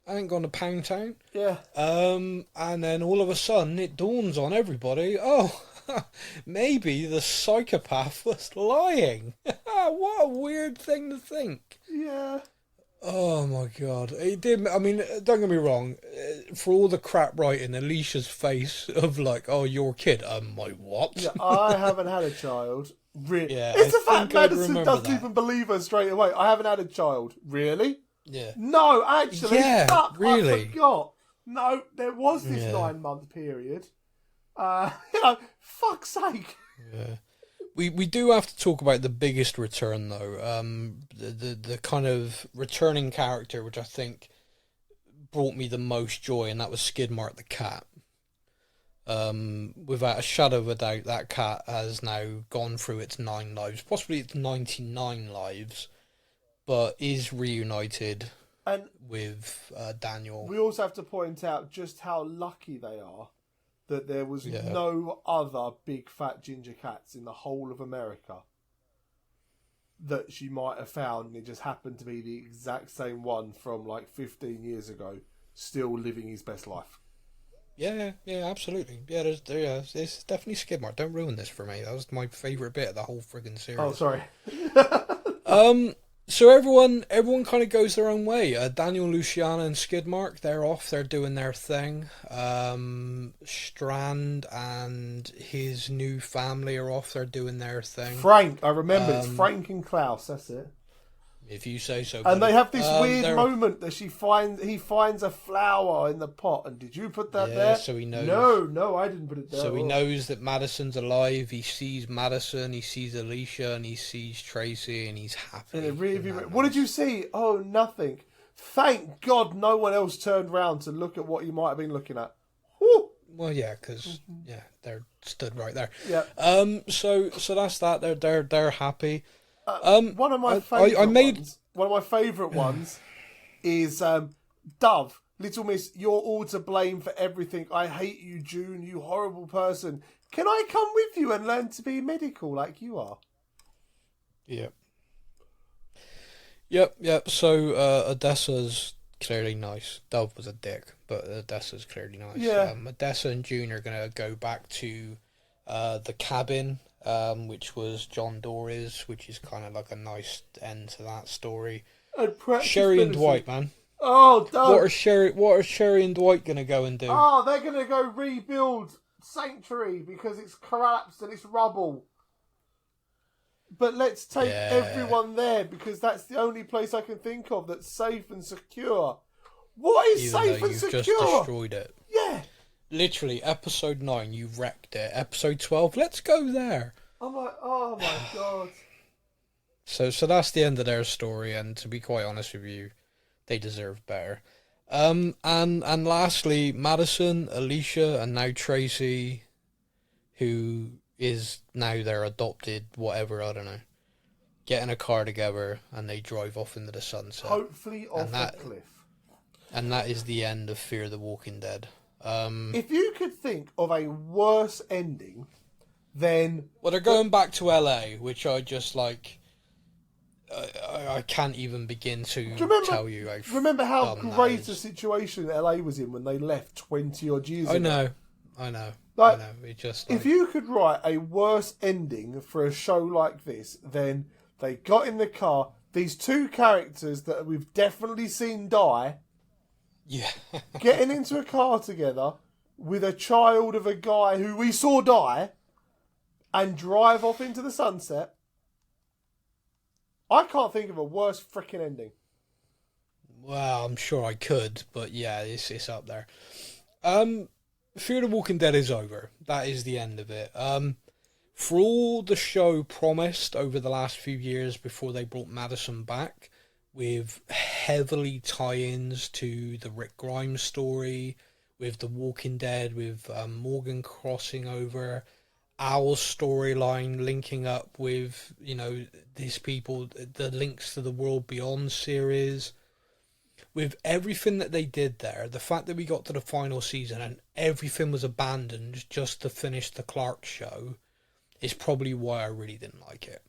I ain't gone to Pound Town. Yeah. And then all of a sudden it dawns on everybody, maybe the psychopath was lying. What a weird thing to think. Yeah. Oh my god. It did. I mean, don't get me wrong. For all the crap writing, Alicia's face of like, oh, your kid. My what? Yeah, I haven't had a child. Yeah, it's I the fact think I'd Madison remember doesn't that. even believe her straight away. I haven't had a child. Really? Yeah. No, actually, Yeah, fuck, really. I forgot. No, there was this Yeah. 9-month period. Fuck's sake. Yeah. We do have to talk about the biggest return though. The kind of returning character which I think brought me the most joy, and that was Skidmark the cat. Without a shadow of a doubt, that cat has now gone through its 9 lives, possibly its 99 lives, but is reunited And with Daniel. we also have to point out just how lucky they are that there was no other big fat ginger cats in the whole of America that she might have found, and it just happened to be the exact same one from like 15 years ago, still living his best life. Yeah, absolutely. Yeah, it's definitely Skidmark. Don't ruin this for me. That was my favourite bit of the whole friggin' series. Oh, sorry. So everyone kind of goes their own way. Daniel, Luciana, and Skidmark, they're off. They're doing their thing. Strand and his new family are off. They're doing their thing. Frank, I remember, it's Frank and Klaus, that's it. If you say so. And buddy. they have this weird moment that he finds a flower in the pot, and did you put that there? So he knows. No, I didn't put it there. So he knows that Madison's alive. He sees Madison, he sees Alicia, and he sees Tracy, and he's happy. And what did you see? Oh, nothing. Thank God no one else turned round to look at what you might have been looking at. Whew. Well, yeah, because they're stood right there. Yeah. So that's that. They're happy. One of my favourite ones is Dove. Little Miss, you're all to blame for everything. I hate you, June, you horrible person. Can I come with you and learn to be medical like you are? Yep. So Odessa's clearly nice. Dove was a dick, but Odessa's clearly nice. Yeah. Odessa and June are going to go back to the cabin, which was John Dory's, which is kind of like a nice end to that story. Sherry and Dwight, man. Oh, don't. What are Sherry and Dwight going to go and do? Oh, they're going to go rebuild Sanctuary because it's collapsed and it's rubble. But let's take everyone there because that's the only place I can think of that's safe and secure. What is Even safe though and you've secure? just destroyed it. Yeah. Literally, episode 9, you wrecked it. Episode 12, let's go there. I'm like, oh my God. So that's the end of their story, and to be quite honest with you, they deserve better. And lastly, Madison, Alicia, and now Tracy, who is now their adopted whatever, I don't know, get in a car together and they drive off into the sunset. Hopefully off a cliff. And that is the end of Fear the Walking Dead. If you could think of a worse ending, then... Well, they're going back to LA, which I just like... I can't even begin to tell you. Remember how great a situation LA was in when they left 20 odd years ago? I know. Like, It just, if you could write a worse ending for a show like this, then they got in the car, these two characters that we've definitely seen die, getting into a car together with a child of a guy who we saw die, and drive off into the sunset. I can't think of a worse freaking ending. Well, I'm sure I could, but yeah, it's up there. Fear the Walking Dead is over. That is the end of it. For all the show promised over the last few years before they brought Madison back, with heavily tie-ins to the Rick Grimes story, with The Walking Dead, with Morgan crossing over, Owl's storyline linking up with, these people, the Links to the World Beyond series. With everything that they did there, the fact that we got to the final season and everything was abandoned just to finish the Clark show is probably why I really didn't like it.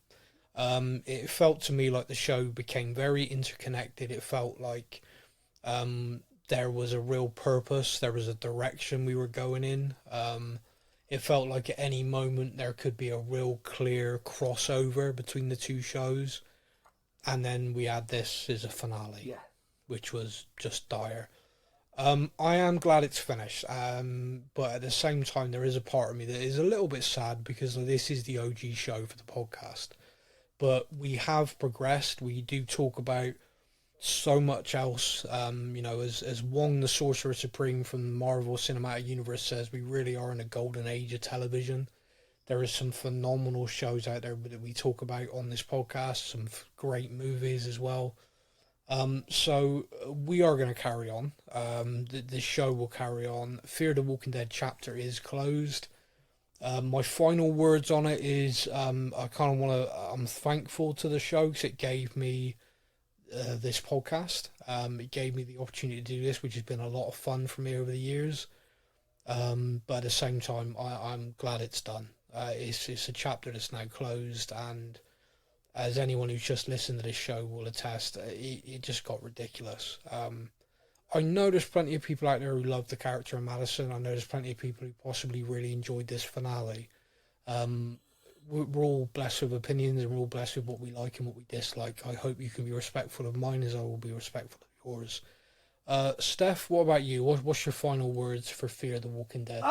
It felt to me like the show became very interconnected. It felt like there was a real purpose. There was a direction we were going in. it felt like at any moment there could be a real clear crossover between the two shows. And then we had this as a finale, which was just dire. I am glad it's finished, but at the same time, there is a part of me that is a little bit sad because this is the OG show for the podcast. But we have progressed. We do talk about so much else. As Wong the Sorcerer Supreme from the Marvel Cinematic Universe says, we really are in a golden age of television. There is some phenomenal shows out there that we talk about on this podcast, some great movies as well. So we are going to carry on. This show will carry on. Fear the Walking Dead chapter is closed. My final words on it is I'm thankful to the show because it gave me this podcast. It gave me the opportunity to do this, which has been a lot of fun for me over the years. But at the same time, I'm glad it's done. It's a chapter that's now closed, and as anyone who's just listened to this show will attest, it just got ridiculous. I know there's plenty of people out there who love the character of Madison. I know there's plenty of people who possibly really enjoyed this finale. We're all blessed with opinions, and we're all blessed with what we like and what we dislike. I hope you can be respectful of mine as I will be respectful of yours. Steph, what about you? What's your final words for Fear the Walking Dead?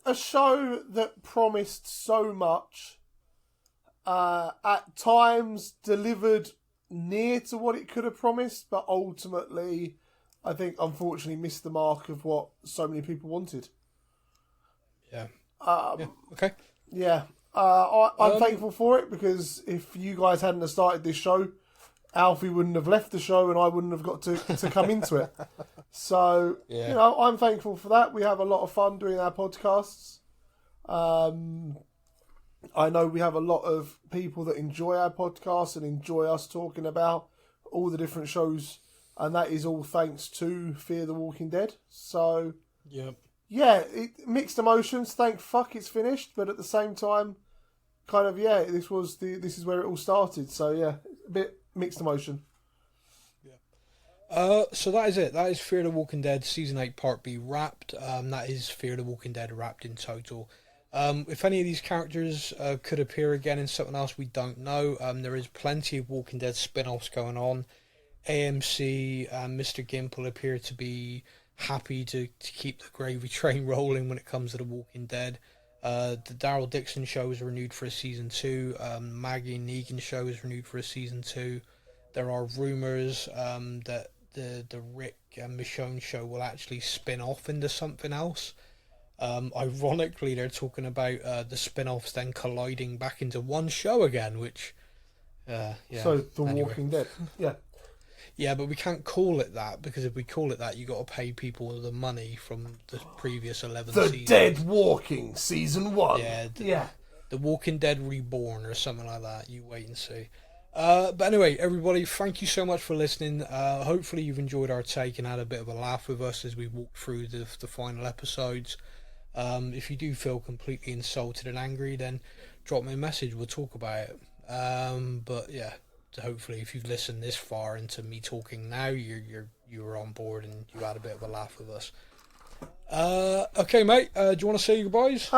A show that promised so much, at times delivered near to what it could have promised, but ultimately, I think, unfortunately, missed the mark of what so many people wanted. Yeah. Okay. Yeah. I'm thankful for it, because if you guys hadn't have started this show, Alfie wouldn't have left the show and I wouldn't have got to come into it. So, I'm thankful for that. We have a lot of fun doing our podcasts. I know we have a lot of people that enjoy our podcasts and enjoy us talking about all the different shows, and that is all thanks to Fear the Walking Dead. So, mixed emotions. Thank fuck it's finished, but at the same time, this is where it all started. So a bit mixed emotion. So that is it. That is Fear the Walking Dead Season 8 Part B wrapped. That is Fear the Walking Dead wrapped in total. If any of these characters could appear again in something else, we don't know. There is plenty of Walking Dead spin-offs going on. AMC and Mr. Gimple appear to be happy to keep the gravy train rolling when it comes to the Walking Dead. The Daryl Dixon show is renewed for a Season 2. Maggie and Negan show is renewed for a Season 2. There are rumours that the Rick and Michonne show will actually spin off into something else. Ironically, they're talking about the spin-offs then colliding back into one show again, which... So, The Walking Dead. Yeah. Yeah, but we can't call it that, because if we call it that, you got to pay people the money from the previous 11 seasons. The Dead Walking, Season 1. Yeah. The Walking Dead Reborn or something like that. You wait and see. But anyway, everybody, thank you so much for listening. Hopefully you've enjoyed our take and had a bit of a laugh with us as we walked through the final episodes. If you do feel completely insulted and angry, then drop me a message. We'll talk about it. But yeah, hopefully if you've listened this far into me talking now, you're on board and you had a bit of a laugh with us. Okay, mate. Do you want to say your goodbyes?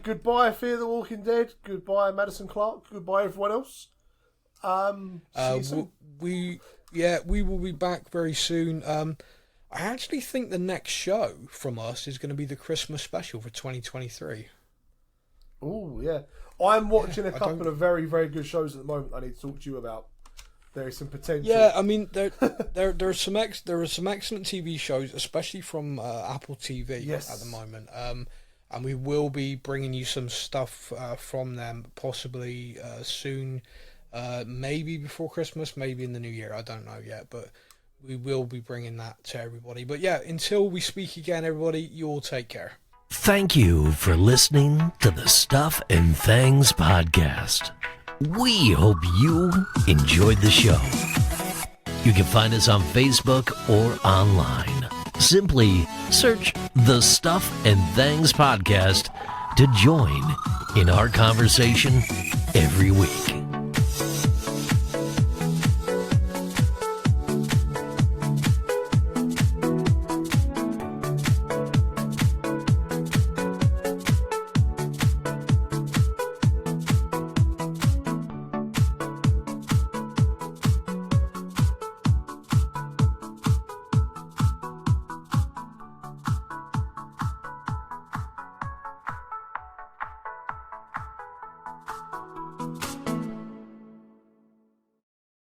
Goodbye, Fear the Walking Dead. Goodbye, Madison Clark. Goodbye, everyone else. We will be back very soon. I actually think the next show from us is going to be the Christmas special for 2023. Oh, yeah. I'm watching a couple of very, very good shows at the moment I need to talk to you about. There is some potential. Yeah, I mean, there are some excellent TV shows, especially from Apple TV at the moment. And we will be bringing you some stuff from them, possibly soon. Maybe before Christmas, maybe in the new year. I don't know yet, but we will be bringing that to everybody. But yeah, until we speak again, everybody, you all take care. Thank you for listening to the Stuff and Things podcast. We hope you enjoyed the show. You can find us on Facebook or online. Simply search the Stuff and Things podcast to join in our conversation every week.